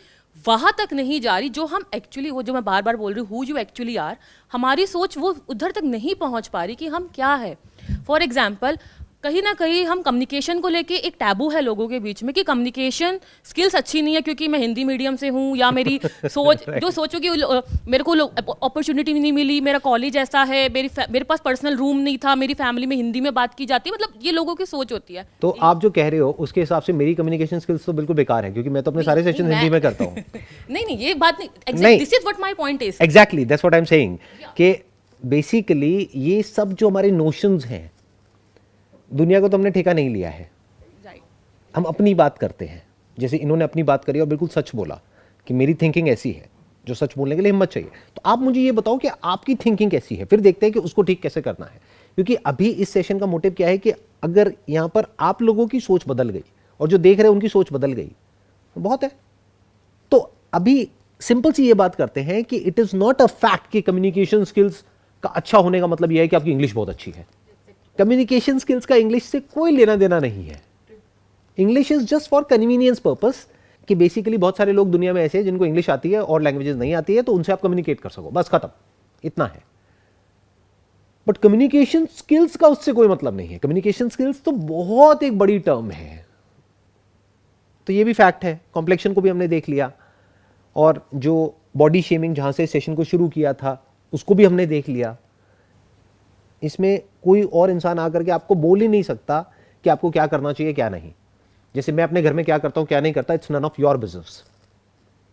S3: वहाँ तक नहीं जा रही जो हम एक्चुअली, वो जो मैं बार बार बोल रही हूँ, हु यू एक्चुअली आर, हमारी सोच वो उधर तक नहीं पहुँच पा रही कि हम क्या है। फॉर एग्जाम्पल, कहीं ना कहीं हम कम्युनिकेशन को लेके एक टैबू है लोगों के बीच में कि कम्युनिकेशन स्किल्स अच्छी नहीं है क्योंकि मैं हिंदी मीडियम से हूँ, या मेरी सोच जो सोचो कि मेरे को अपॉर्चुनिटी नहीं मिली, मेरा कॉलेज ऐसा है, मेरे पास पर्सनल रूम नहीं था, मेरी फैमिली में हिंदी में बात की जाती है, मतलब ये लोगों की सोच होती है।
S2: तो आप जो कह रहे हो उसके हिसाब से मेरी कम्युनिकेशन स्किल्स तो बिल्कुल बेकार है, क्योंकि मैं तो अपने सारे सेशन हिंदी में करता हूँ।
S3: नहीं, ये बात नहीं, this is what my point is.
S2: Exactly that's what I am saying कि बेसिकली ये सब जो हमारे नोशंस हैं, दुनिया को तो हमने ठेका नहीं लिया है, हम अपनी बात करते हैं। जैसे इन्होंने अपनी बात करी और बिल्कुल सच बोला कि मेरी थिंकिंग ऐसी है, जो सच बोलने के लिए हिम्मत चाहिए। तो आप मुझे ये बताओ कि आपकी थिंकिंग कैसी है, फिर देखते हैं कि उसको ठीक कैसे करना है। क्योंकि अभी इस सेशन का मोटिव क्या है कि अगर यहाँ पर आप लोगों की सोच बदल गई और जो देख रहे हैं उनकी सोच बदल गई, तो बहुत है। तो अभी सिंपल सी ये बात करते हैं कि it is not a fact कि कम्युनिकेशन स्किल्स का अच्छा होने का मतलब यह है कि आपकी इंग्लिश बहुत अच्छी है। कम्युनिकेशन स्किल्स का इंग्लिश से कोई लेना देना नहीं है। English is just for convenience purpose, कि बेसिकली बहुत सारे लोग दुनिया में ऐसे हैं जिनको इंग्लिश आती है और लैंग्वेजेस नहीं आती है, तो उनसे आप कम्युनिकेट कर सको, बस खत्म, इतना है। बट कम्युनिकेशन स्किल्स का उससे कोई मतलब नहीं है। कम्युनिकेशन स्किल्स तो बहुत एक बड़ी टर्म है। तो ये भी फैक्ट है। कॉम्प्लेक्शन को भी हमने देख लिया, और जो बॉडी शेमिंग जहां से सेशन को शुरू किया था उसको भी हमने देख लिया। इसमें कोई और इंसान आकर के आपको बोल ही नहीं सकता कि आपको क्या करना चाहिए क्या नहीं। जैसे मैं अपने घर में क्या करता हूं क्या नहीं करता, it's none of your business.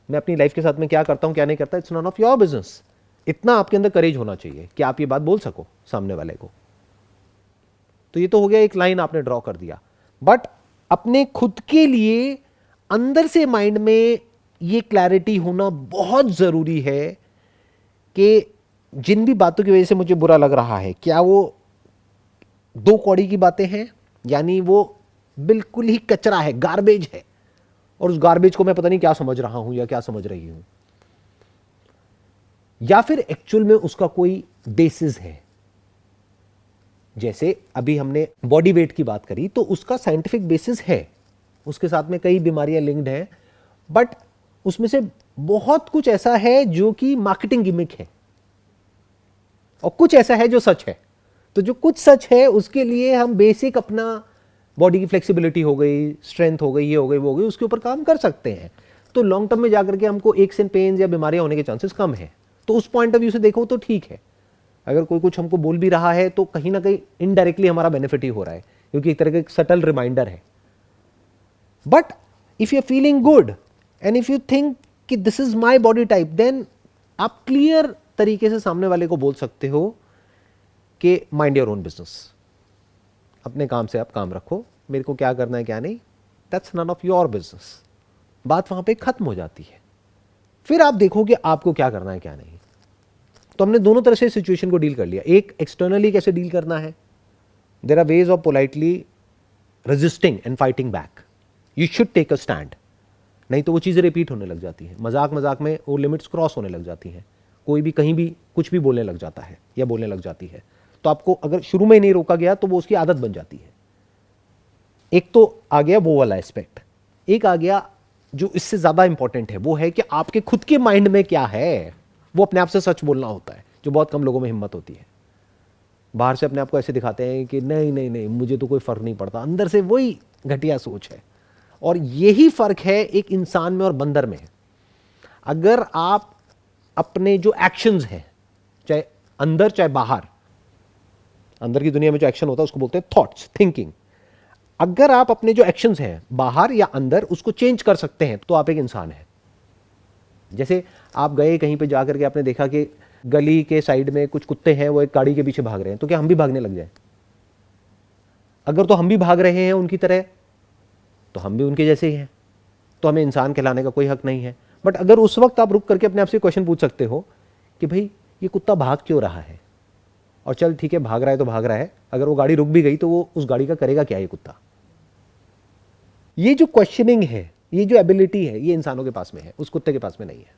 S2: मैं अपनी लाइफ के साथ में क्या करता हूं क्या नहीं करता, it's none of your business. इतना आपके अंदर करेज होना चाहिए कि आप ये बात बोल सको सामने वाले को। तो ये तो हो गया, एक लाइन आपने ड्रॉ कर दिया। बट अपने खुद के लिए अंदर से माइंड में ये क्लैरिटी होना बहुत जरूरी है कि जिन भी बातों की वजह से मुझे बुरा लग रहा है, क्या वो दो कौड़ी की बातें हैं, यानी वो बिल्कुल ही कचरा है, गार्बेज है, और उस गार्बेज को मैं पता नहीं क्या समझ रहा हूं या क्या समझ रही हूं, या फिर एक्चुअल में उसका कोई बेसिस है। जैसे अभी हमने बॉडी वेट की बात करी, तो उसका साइंटिफिक बेसिस है, उसके साथ में कई बीमारियां लिंक्ड हैं, बट उसमें से बहुत कुछ ऐसा है जो कि मार्केटिंग गिमिक है, और कुछ ऐसा है जो सच है। तो जो कुछ सच है उसके लिए हम बेसिक अपना बॉडी की फ्लेक्सिबिलिटी हो गई, स्ट्रेंथ हो गई, ये हो गई, वो हो गई, उसके ऊपर काम कर सकते हैं। तो लॉन्ग टर्म में जाकर के हमको एक्स एंड पेन्स या बीमारियां होने के चांसेस कम है। तो उस पॉइंट ऑफ व्यू से देखो तो ठीक है। अगर कोई कुछ हमको बोल भी रहा है तो कहीं ना कहीं इनडायरेक्टली हमारा बेनिफिट ही हो रहा है, क्योंकि एक तरह का सटल रिमाइंडर है। But if you are feeling good and if you think कि this is my body type, then आप क्लियर तरीके से सामने वाले को बोल सकते हो कि माइंड योर ओन बिजनेस, अपने काम से आप काम रखो, मेरे को क्या करना है क्या नहीं, that's none of your business. बात वहां पे खत्म हो जाती है। फिर आप देखो कि आपको क्या करना है क्या नहीं। तो हमने दोनों तरह से सिचुएशन को डील कर लिया। एक, एक्सटर्नली कैसे डील करना है, there are ways of politely resisting and fighting back. You should take a stand, नहीं तो वो चीजें रिपीट होने लग जाती हैं, मजाक मजाक में वो लिमिट्स क्रॉस होने लग जाती हैं, कोई भी कहीं भी कुछ भी बोलने लग जाता है या बोलने लग जाती है। तो आपको अगर शुरू में ही नहीं रोका गया तो वो उसकी आदत बन जाती है। एक तो आ गया वो वाला एस्पेक्ट। एक आ गया जो इससे ज्यादा इंपॉर्टेंट है, वो है कि आपके खुद के माइंड में क्या है। वो अपने आप से सच बोलना होता है, जो बहुत कम लोगों में हिम्मत होती है। बाहर से अपने आप को ऐसे दिखाते हैं कि नहीं नहीं नहीं मुझे तो कोई फर्क नहीं पड़ता, अंदर से वही घटिया सोच है। और यही फर्क है एक इंसान में और बंदर में। अगर आप अपने जो एक्शंस हैं, चाहे अंदर चाहे बाहर, अंदर की दुनिया में जो एक्शन होता है उसको बोलते हैं थॉट्स, थिंकिंग। अगर आप अपने जो एक्शंस हैं बाहर या अंदर उसको चेंज कर सकते हैं तो आप एक इंसान हैं। जैसे आप गए कहीं पे जाकर के आपने देखा कि गली के साइड में कुछ कुत्ते हैं, वो एक गाड़ी के पीछे भाग रहे हैं, तो क्या हम भी भागने लग जाए? अगर तो हम भी भाग रहे हैं उनकी तरह तो हम भी उनके जैसे ही हैं, तो हमें इंसान कहलाने का कोई हक नहीं है। बट अगर उस वक्त आप रुक करके अपने आप से क्वेश्चन पूछ सकते हो कि भाई ये कुत्ता भाग क्यों रहा है, और चल ठीक है भाग रहा है तो भाग रहा है, अगर वो गाड़ी रुक भी गई तो वो उस गाड़ी का करेगा क्या ये कुत्ता? ये जो क्वेश्चनिंग है, ये जो एबिलिटी है, ये इंसानों के पास में है, उस कुत्ते के पास में नहीं है।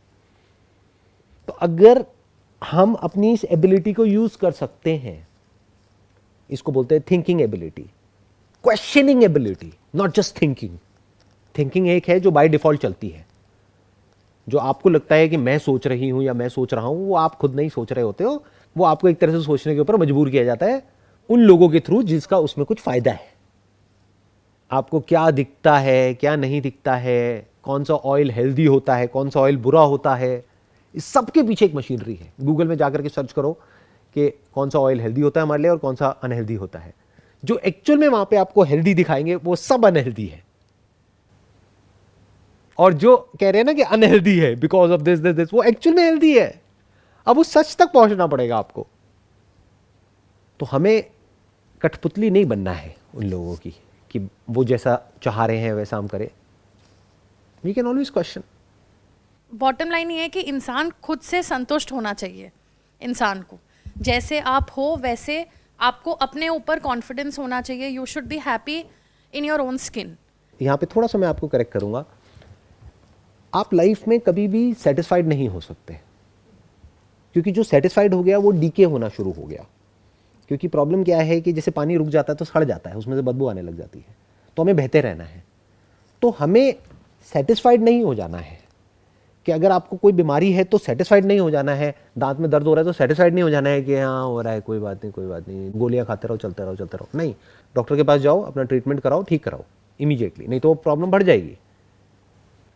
S2: तो अगर हम अपनी इस एबिलिटी को यूज कर सकते हैं, इसको बोलते हैं thinking ability, questioning ability, not just thinking. Thinking एक है जो बाय डिफॉल्ट चलती है, जो आपको लगता है कि मैं सोच रही हूं या मैं सोच रहा हूं, वो आप खुद नहीं सोच रहे होते हो, वो आपको एक तरह से सोचने के ऊपर मजबूर किया जाता है उन लोगों के थ्रू जिसका उसमें कुछ फायदा है। आपको क्या दिखता है क्या नहीं दिखता है, कौन सा ऑयल हेल्दी होता है कौन सा ऑयल बुरा होता है, इस सब के पीछे एक मशीनरी है। गूगल में जाकर के सर्च करो कि कौन सा ऑयल हेल्दी होता है हमारे लिए और कौन सा अनहेल्दी होता है। जो एक्चुअल में वहां पे आपको हेल्दी दिखाएंगे वो सब अनहेल्दी है, और जो कह रहे हैं ना कि अनहेल्दी है because of this this this, वो एक्चुअल में हेल्दी है। अब उस सच तक पहुंचना पड़ेगा आपको। तो हमें कठपुतली नहीं बनना है उन लोगों की कि वो जैसा चाह रहे हैं वैसा हम करें. We can always question.
S1: Bottom line ये है कि इंसान खुद से संतुष्ट होना चाहिए. इंसान को जैसे आप हो वैसे आपको अपने ऊपर कॉन्फिडेंस होना चाहिए. You should be happy in your own skin.
S2: यहाँ पे थोड़ा सा मैं आपको करेक्ट करूँगा. आप लाइफ में कभी भी सेटिस्फाइड नहीं हो सकते, क्योंकि जो सेटिस्फाइड हो गया वो डीके होना शुरू हो गया. क्योंकि प्रॉब्लम क्या है कि जैसे पानी रुक जाता है तो सड़ जाता है, उसमें से बदबू आने लग जाती है. तो हमें बहते रहना है. तो हमें सेटिस्फाइड नहीं हो जाना है कि अगर आपको कोई बीमारी है तो सेटिस्फाइड नहीं हो जाना है. दांत में दर्द हो रहा है तो सेटिस्फाइड नहीं हो जाना है कि हाँ हो रहा है, कोई बात नहीं कोई बात नहीं, गोलियां खाते रहो, चलते रहो चलते रहो. नहीं, डॉक्टर के पास जाओ, अपना ट्रीटमेंट कराओ, ठीक कराओ इमीडिएटली, नहीं तो प्रॉब्लम बढ़ जाएगी.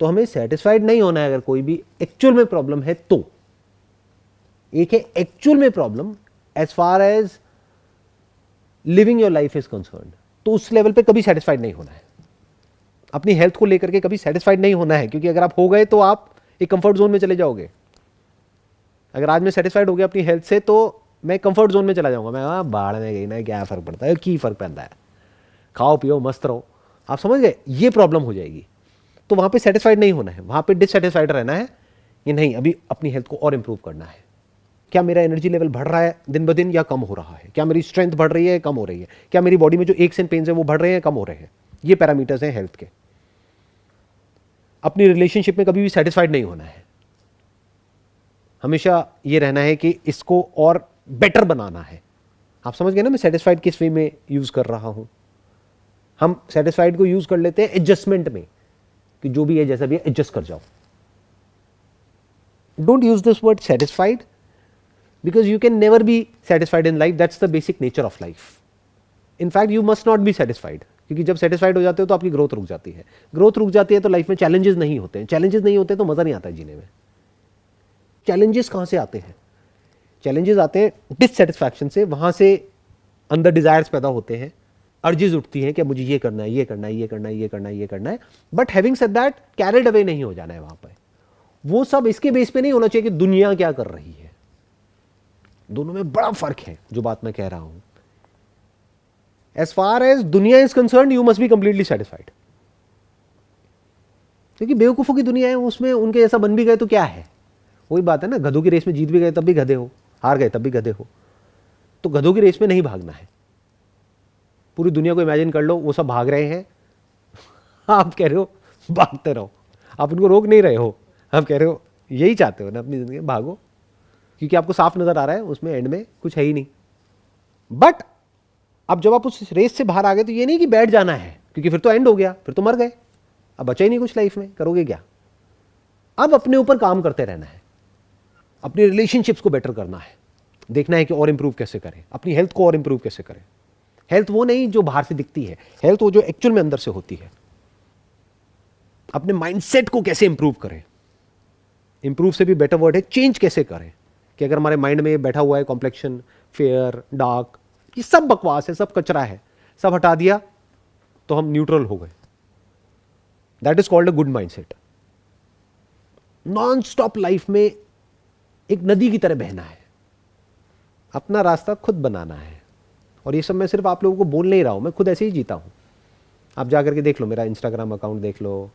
S2: तो हमें सेटिस्फाइड नहीं होना है. अगर कोई भी एक्चुअल में प्रॉब्लम है तो एक है एक्चुअल में problem as far as living your life is concerned, तो उस लेवल पे कभी सेटिस्फाइड नहीं होना है. अपनी हेल्थ को लेकर के कभी सेटिस्फाइड नहीं होना है, क्योंकि अगर आप हो गए तो आप एक कंफर्ट जोन में चले जाओगे. अगर आज मैं सेटिस्फाइड हो गया अपनी हेल्थ से तो मैं कंफर्ट जोन में चला जाऊंगा. मैं बाढ़ में गई ना, क्या फर्क पड़ता है, की फर्क पड़ता है, खाओ पियो मस्त रहो. आप समझ गए, ये प्रॉब्लम हो जाएगी. तो वहां पे सेटिस्फाइड नहीं होना है, वहां पे डिससेटिस्फाइड रहना है कि नहीं अभी अपनी हेल्थ को और इंप्रूव करना है. क्या मेरा एनर्जी लेवल बढ़ रहा है दिन ब दिन या कम हो रहा है? क्या मेरी स्ट्रेंथ बढ़ रही है कम हो रही है? क्या मेरी बॉडी में जो एक्स एंड पेन्स है वो बढ़ रहे हैं कम हो रहे हैं? ये पैरामीटर्स हैं हेल्थ के. अपनी रिलेशनशिप में कभी भी सेटिस्फाइड नहीं होना है. हमेशा ये रहना है कि इसको और बेटर बनाना है. आप समझ गए ना मैं सेटिस्फाइड किस वे में यूज कर रहा हूं. हम सेटिस्फाइड को यूज कर लेते हैं एडजस्टमेंट में कि जो भी है जैसा भी है एडजस्ट कर जाओ. Don't use this word satisfied because you can never be satisfied in life. That's the basic nature of life. In fact you must not be satisfied, क्योंकि जब satisfied हो जाते हो तो आपकी ग्रोथ रुक जाती है. ग्रोथ रुक जाती है तो लाइफ में चैलेंजेस नहीं होते हैं. चैलेंजेस नहीं होते तो मजा नहीं आता है जीने में. चैलेंजेस कहां से आते हैं? चैलेंजेस आते हैं डिससेटिस्फैक्शन से. वहां से अंदर डिजायर्स पैदा होते हैं, अर्जेस उठती हैं कि मुझे ये करना है, ये करना है, ये करना है, ये करना है, ये करना है. But having said that, carried away नहीं हो जाना है वहां पर. वो सब इसके बेस पे नहीं होना चाहिए कि दुनिया क्या कर रही है. दोनों में बड़ा फर्क है जो बात मैं कह रहा हूं. एज फार एज दुनिया is concern you must be completely satisfied. क्योंकि बेवकूफों की दुनिया है, उसमें उनके जैसा बन भी गए तो क्या है. वही बात है ना, गधों की रेस में जीत भी गए तब भी गधे हो, हार गए तब भी गधे हो. तो गधों की रेस में नहीं भागना है. पूरी दुनिया को इमेजिन कर लो, वो सब भाग रहे हैं, आप कह रहे हो भागते रहो. आप उनको रोक नहीं रहे हो, आप कह रहे हो यही चाहते हो ना अपनी जिंदगी में, भागो. क्योंकि आपको साफ नजर आ रहा है उसमें एंड में कुछ है ही नहीं. बट अब जब आप उस रेस से बाहर आ गए तो ये नहीं कि बैठ जाना है, क्योंकि फिर तो एंड हो गया, फिर तो मर गए, अब बचा ही नहीं कुछ लाइफ में, करोगे क्या. अब अपने ऊपर काम करते रहना है, अपनी रिलेशनशिप्स को बेटर करना है, देखना है कि और इंप्रूव कैसे करें, अपनी हेल्थ को और इंप्रूव कैसे करें. हेल्थ वो नहीं जो बाहर से दिखती है, हेल्थ वो जो एक्चुअल में अंदर से होती है. अपने माइंडसेट को कैसे इंप्रूव करें. इंप्रूव से भी बेटर वर्ड है चेंज कैसे करें. कि अगर हमारे माइंड में बैठा हुआ है कॉम्प्लेक्शन, फेयर, डार्क, ये सब बकवास है, सब कचरा है, सब हटा दिया तो हम न्यूट्रल हो गए. That is called a good mindset. Non stop life में एक नदी की तरह बहना है, अपना रास्ता खुद बनाना है. और ये सब मैं सिर्फ आप लोगों को बोल नहीं रहा हूं, मैं खुद ऐसे ही जीता हूं. आप जाकर के देख लो, मेरा इंस्टाग्राम अकाउंट देख लो,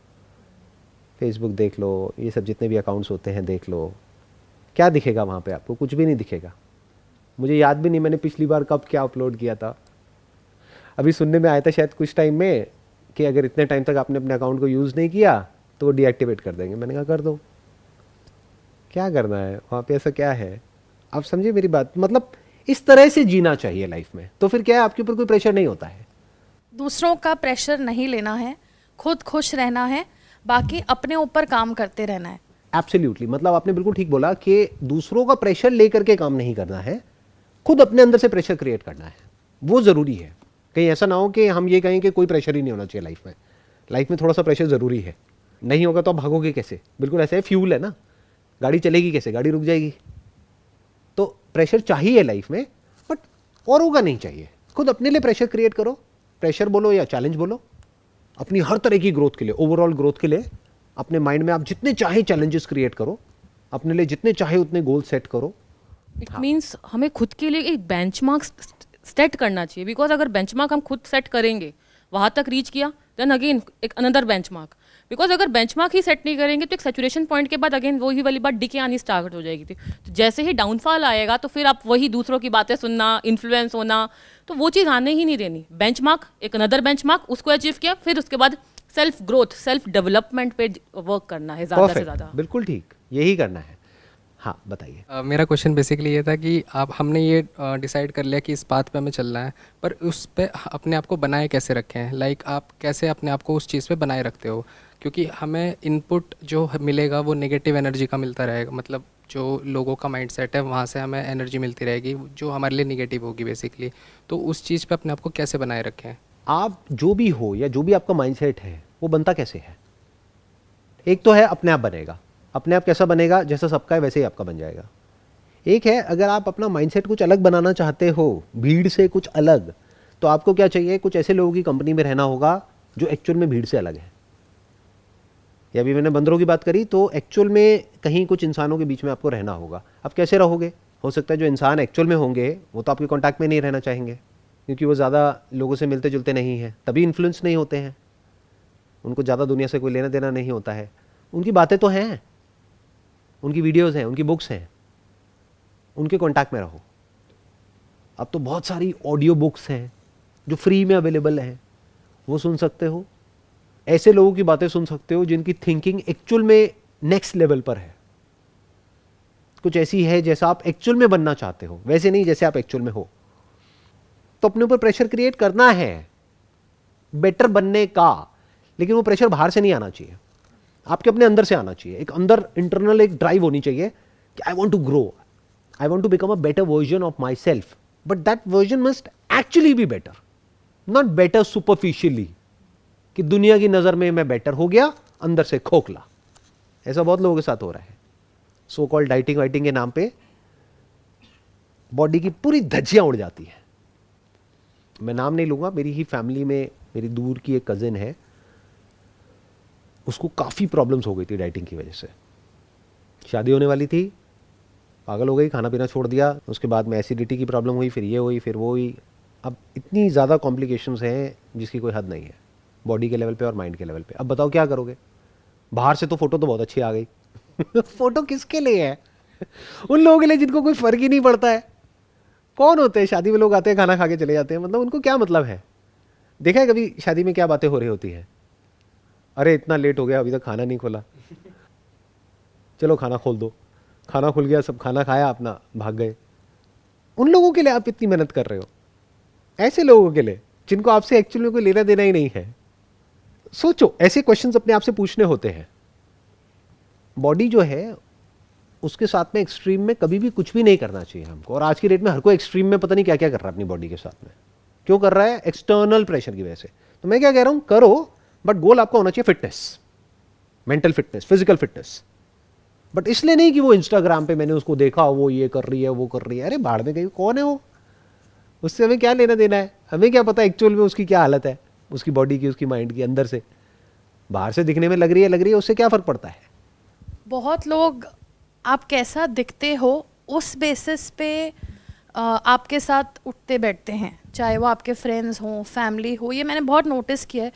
S2: फेसबुक देख लो, ये सब जितने भी अकाउंट्स होते हैं देख लो. क्या दिखेगा वहाँ पे आपको? कुछ भी नहीं दिखेगा. मुझे याद भी नहीं मैंने पिछली बार कब क्या अपलोड किया था. अभी सुनने में आया था शायद कुछ टाइम में कि अगर इतने टाइम तक आपने अपने अकाउंट को यूज़ नहीं किया तो वो डीएक्टिवेट कर देंगे. मैंने कहा कर दो, क्या करना है वहाँ पे, ऐसा क्या है. आप समझे मेरी बात. मतलब इस तरह से जीना चाहिए लाइफ में, तो फिर क्या है, आपके ऊपर कोई प्रेशर नहीं होता है.
S1: दूसरों का प्रेशर नहीं लेना है, खुद खुश रहना है, बाकी अपने ऊपर काम करते रहना है.
S2: एब्सोल्युटली. मतलब आपने बिल्कुल ठीक बोला कि दूसरों का प्रेशर लेकर के काम नहीं करना है, खुद अपने अंदर से प्रेशर क्रिएट करना है. वो जरूरी है. कहीं ऐसा ना हो कि हम ये कहें कि कोई प्रेशर ही नहीं होना चाहिए लाइफ में. लाइफ में थोड़ा सा प्रेशर जरूरी है. नहीं होगा तो आप भागोगे कैसे. बिल्कुल ऐसा है, फ्यूल है ना, गाड़ी चलेगी कैसे, गाड़ी रुक जाएगी. तो प्रेशर चाहिए लाइफ में, बट औरों का नहीं चाहिए. खुद अपने लिए प्रेशर क्रिएट करो. प्रेशर बोलो या चैलेंज बोलो, अपनी हर तरह की ग्रोथ के लिए, ओवरऑल ग्रोथ के लिए अपने माइंड में आप जितने चाहे चैलेंजेस क्रिएट करो, अपने लिए जितने चाहे उतने गोल सेट करो.
S3: इट मीन्स हमें खुद के लिए एक बेंचमार्क सेट करना चाहिए, बिकॉज अगर बेंचमार्क हम खुद सेट करेंगे, वहाँ तक रीच किया, देन अगेन एक अनदर बेंचमार्क, बिकॉज अगर बेंचमार्क ही सेट नहीं करेंगे तो एक सैचुरेशन पॉइंट के बाद अगेन वही वाली बात डिके आनी स्टार्ट हो जाएगी थी। तो जैसे ही डाउनफॉल आएगा तो फिर आप वही दूसरों की बातें सुनना, इन्फ्लुएंस होना, तो वो चीज़ आने ही नहीं देनी। बेंचमार्क, एक अनदर बेंचमार्क, उसको अचीव किया, फिर उसके बाद सेल्फ ग्रोथ, सेल्फ डेवलपमेंट पे वर्क करना है ज़्यादा से ज़्यादा।
S2: बिल्कुल ठीक, यही करना है। हाँ बताइए।
S4: मेरा क्वेश्चन बेसिकली ये था कि आप हमने ये डिसाइड कर लिया कि इस पाथ पे हमें चलना है, पर उस पे अपने आप को बनाए कैसे रखें हैं? लाइक आप कैसे अपने आप को उस चीज़ पे बनाए रखते हो? क्योंकि हमें इनपुट जो मिलेगा वो नेगेटिव एनर्जी का मिलता रहेगा, मतलब जो लोगों का माइंडसेट है वहाँ से हमें एनर्जी मिलती रहेगी जो हमारे लिए नेगेटिव होगी बेसिकली। तो उस चीज़ पे अपने आप को कैसे बनाए रखें?
S2: आप जो भी हो या जो भी आपका माइंडसेट है वो बनता कैसे है? एक तो है अपने आप बनेगा, अपने आप कैसा बनेगा, जैसा सबका है वैसे ही आपका बन जाएगा। एक है अगर आप अपना माइंडसेट कुछ अलग बनाना चाहते हो, भीड़ से कुछ अलग, तो आपको क्या चाहिए, कुछ ऐसे लोगों की कंपनी में रहना होगा जो एक्चुअल में भीड़ से अलग है। या अभी मैंने बंदरों की बात करी, तो एक्चुअल में कहीं कुछ इंसानों के बीच में आपको रहना होगा। अब कैसे रहोगे? हो सकता है जो इंसान एक्चुअल में होंगे वो तो आपके कॉन्टैक्ट में नहीं रहना चाहेंगे, क्योंकि वो ज़्यादा लोगों से मिलते जुलते नहीं हैं, तभी इन्फ्लुएंस नहीं होते हैं, उनको ज़्यादा दुनिया से कोई लेना देना नहीं होता है। उनकी बातें तो हैं, उनकी वीडियोज़ हैं, उनकी बुक्स हैं, उनके कॉन्टैक्ट में रहो। अब तो बहुत सारी ऑडियो बुक्स हैं जो फ्री में अवेलेबल हैं, वो सुन सकते हो। ऐसे लोगों की बातें सुन सकते हो जिनकी थिंकिंग एक्चुअल में नेक्स्ट लेवल पर है, कुछ ऐसी है जैसा आप एक्चुअल में बनना चाहते हो, वैसे नहीं जैसे आप एक्चुअल में हो। तो अपने ऊपर प्रेशर क्रिएट करना है बेटर बनने का, लेकिन वो प्रेशर बाहर से नहीं आना चाहिए, आपके अपने अंदर से आना चाहिए। एक अंदर इंटरनल एक ड्राइव होनी चाहिए कि I want to grow, I want to become a better version of my self, but that version must actually be better, not better superficially कि दुनिया की नजर में मैं बेटर हो गया, अंदर से खोखला। ऐसा बहुत लोगों के साथ हो रहा है। सो कॉल्ड डाइटिंग वाइटिंग के नाम पे बॉडी की पूरी धज्जियां उड़ जाती है। मैं नाम नहीं लूंगा, मेरी ही फैमिली में मेरी दूर की एक कजिन है, उसको काफ़ी प्रॉब्लम्स हो गई थी डाइटिंग की वजह से। शादी होने वाली थी, पागल हो गई, खाना पीना छोड़ दिया, उसके बाद में एसिडिटी की प्रॉब्लम हुई, फिर ये हुई, फिर वो हुई। अब इतनी ज़्यादा कॉम्प्लिकेशंस हैं जिसकी कोई हद नहीं है, बॉडी के लेवल पे और माइंड के लेवल पे। अब बताओ क्या करोगे? बाहर से तो फोटो तो बहुत अच्छी आ गई फोटो किसके लिए है? उन लोगों के लिए जिनको कोई फर्क ही नहीं पड़ता है। कौन होते हैं? शादी में लोग आते हैं, खाना खा के चले जाते हैं, मतलब उनको क्या मतलब है? देखा है कभी शादी में क्या बातें हो रही होती है? अरे इतना लेट हो गया, अभी तक खाना नहीं खोला, चलो खाना खोल दो। खाना खुल गया, सब खाना खाया, अपना भाग गए। उन लोगों के लिए आप इतनी मेहनत कर रहे हो, ऐसे लोगों के लिए जिनको आपसे एक्चुअली में कोई लेना देना ही नहीं है। सोचो, ऐसे क्वेश्चंस अपने आप से पूछने होते हैं। बॉडी जो है उसके साथ में एक्सट्रीम में कभी भी कुछ भी नहीं करना चाहिए हमको। और आज की डेट में हर कोई एक्सट्रीम में पता नहीं क्या क्या कर रहा है अपनी बॉडी के साथ में। क्यों कर रहा है? एक्सटर्नल प्रेशर की वजह से। तो मैं क्या कह रहा हूं, करो, बट गोल आपका होना चाहिए fitness, mental fitness, physical fitness. But इसलिए नहीं कि वो इंस्टाग्राम पे मैंने उसको देखा, वो ये कर रही है, वो कर रही है। अरे बाढ़ में गई, कौन है वो? उससे हमें क्या लेना देना है? हमें क्या पता एक्चुअल में उसकी क्या हालत है, उसकी बॉडी की, उसकी माइंड की, अंदर से। बाहर से दिखने में लग रही है, उससे क्या फर्क पड़ता है?
S1: बहुत लोग आप कैसा दिखते हो उस बेसिस पे आपके साथ उठते बैठते हैं, चाहे वो आपके फ्रेंड्स हों, फैमिली हो। ये मैंने बहुत नोटिस किया है।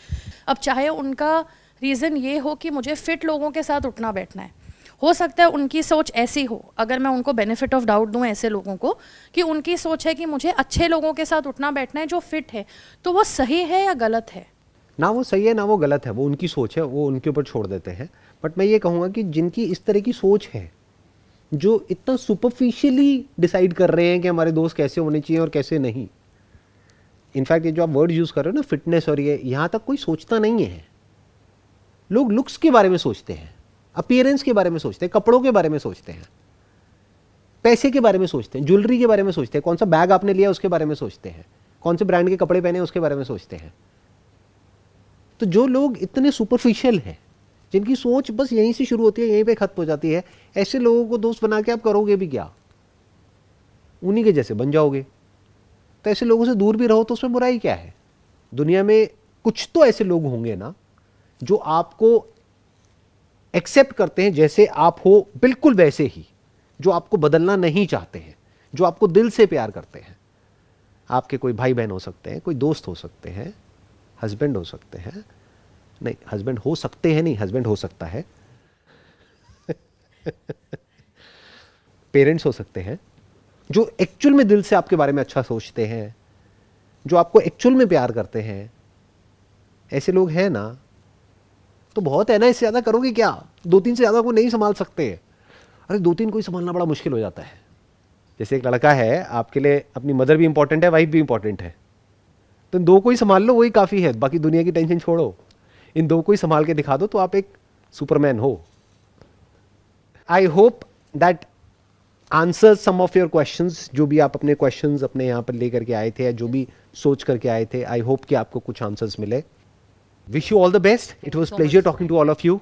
S1: अब चाहे उनका रीज़न ये हो कि मुझे फिट लोगों के साथ उठना बैठना है, हो सकता है उनकी सोच ऐसी हो, अगर मैं उनको बेनिफिट ऑफ डाउट दूं ऐसे लोगों को, कि उनकी सोच है कि मुझे अच्छे लोगों के साथ उठना बैठना है जो फिट है, तो वो सही है या गलत है?
S2: ना वो सही है ना वो गलत है, वो उनकी सोच है, वो उनके ऊपर छोड़ देते हैं। बट मैं ये कहूँगा कि जिनकी इस तरह की सोच है, जो इतना सुपरफिशियली डिसाइड कर रहे हैं कि हमारे दोस्त कैसे होने चाहिए और कैसे नहीं। इनफैक्ट ये जो आप वर्ड यूज़ कर रहे हो ना, फिटनेस और ये, यहाँ तक कोई सोचता नहीं है। लोग लुक्स के बारे में सोचते हैं, अपीयरेंस के बारे में सोचते हैं, कपड़ों के बारे में सोचते हैं, पैसे के बारे में सोचते हैं, ज्वेलरी के बारे में सोचते हैं, कौन सा बैग आपने लिया उसके बारे में सोचते हैं, कौन से ब्रांड के कपड़े पहने उसके बारे में सोचते हैं। तो जो लोग इतने सुपरफिशियल हैं, जिनकी सोच बस यहीं से शुरू होती है, यहीं पे खत्म हो जाती है, ऐसे लोगों को दोस्त बना के आप करोगे भी क्या? उन्हीं के जैसे बन जाओगे। तो ऐसे लोगों से दूर भी रहो तो उसमें बुराई क्या है? दुनिया में कुछ तो ऐसे लोग होंगे ना जो आपको एक्सेप्ट करते हैं जैसे आप हो, बिल्कुल वैसे ही, जो आपको बदलना नहीं चाहते हैं, जो आपको दिल से प्यार करते हैं। आपके कोई भाई बहन हो सकते हैं, कोई दोस्त हो सकते हैं, हस्बैंड हो सकते हैं, नहीं हस्बैंड हो सकते हैं नहीं, हस्बैंड हो सकता है, पेरेंट्स हो सकते हैं, जो एक्चुअल में दिल से आपके बारे में अच्छा सोचते हैं, जो आपको एक्चुअल में प्यार करते हैं, ऐसे लोग हैं ना तो बहुत है ना, इससे ज्यादा करोगे क्या? 2-3 से ज्यादा को नहीं संभाल सकते। अरे 2-3 को ही संभालना बड़ा मुश्किल हो जाता है। जैसे एक लड़का है, आपके लिए अपनी मदर भी इंपॉर्टेंट है, वाइफ भी इंपॉर्टेंट है, तो इन 2 को ही संभाल लो, वही काफी है, बाकी दुनिया की टेंशन छोड़ो, इन 2 को ही संभाल के दिखा दो तो आप एक सुपरमैन हो। I hope that answers some of your questions. जो भी आप अपने क्वेश्चंस अपने यहाँ पर लेकर के आए थे या जो भी सोच करके आए थे, आई होप कि आपको कुछ आंसर्स मिले। Wish you all the best. It was pleasure talking to all of you.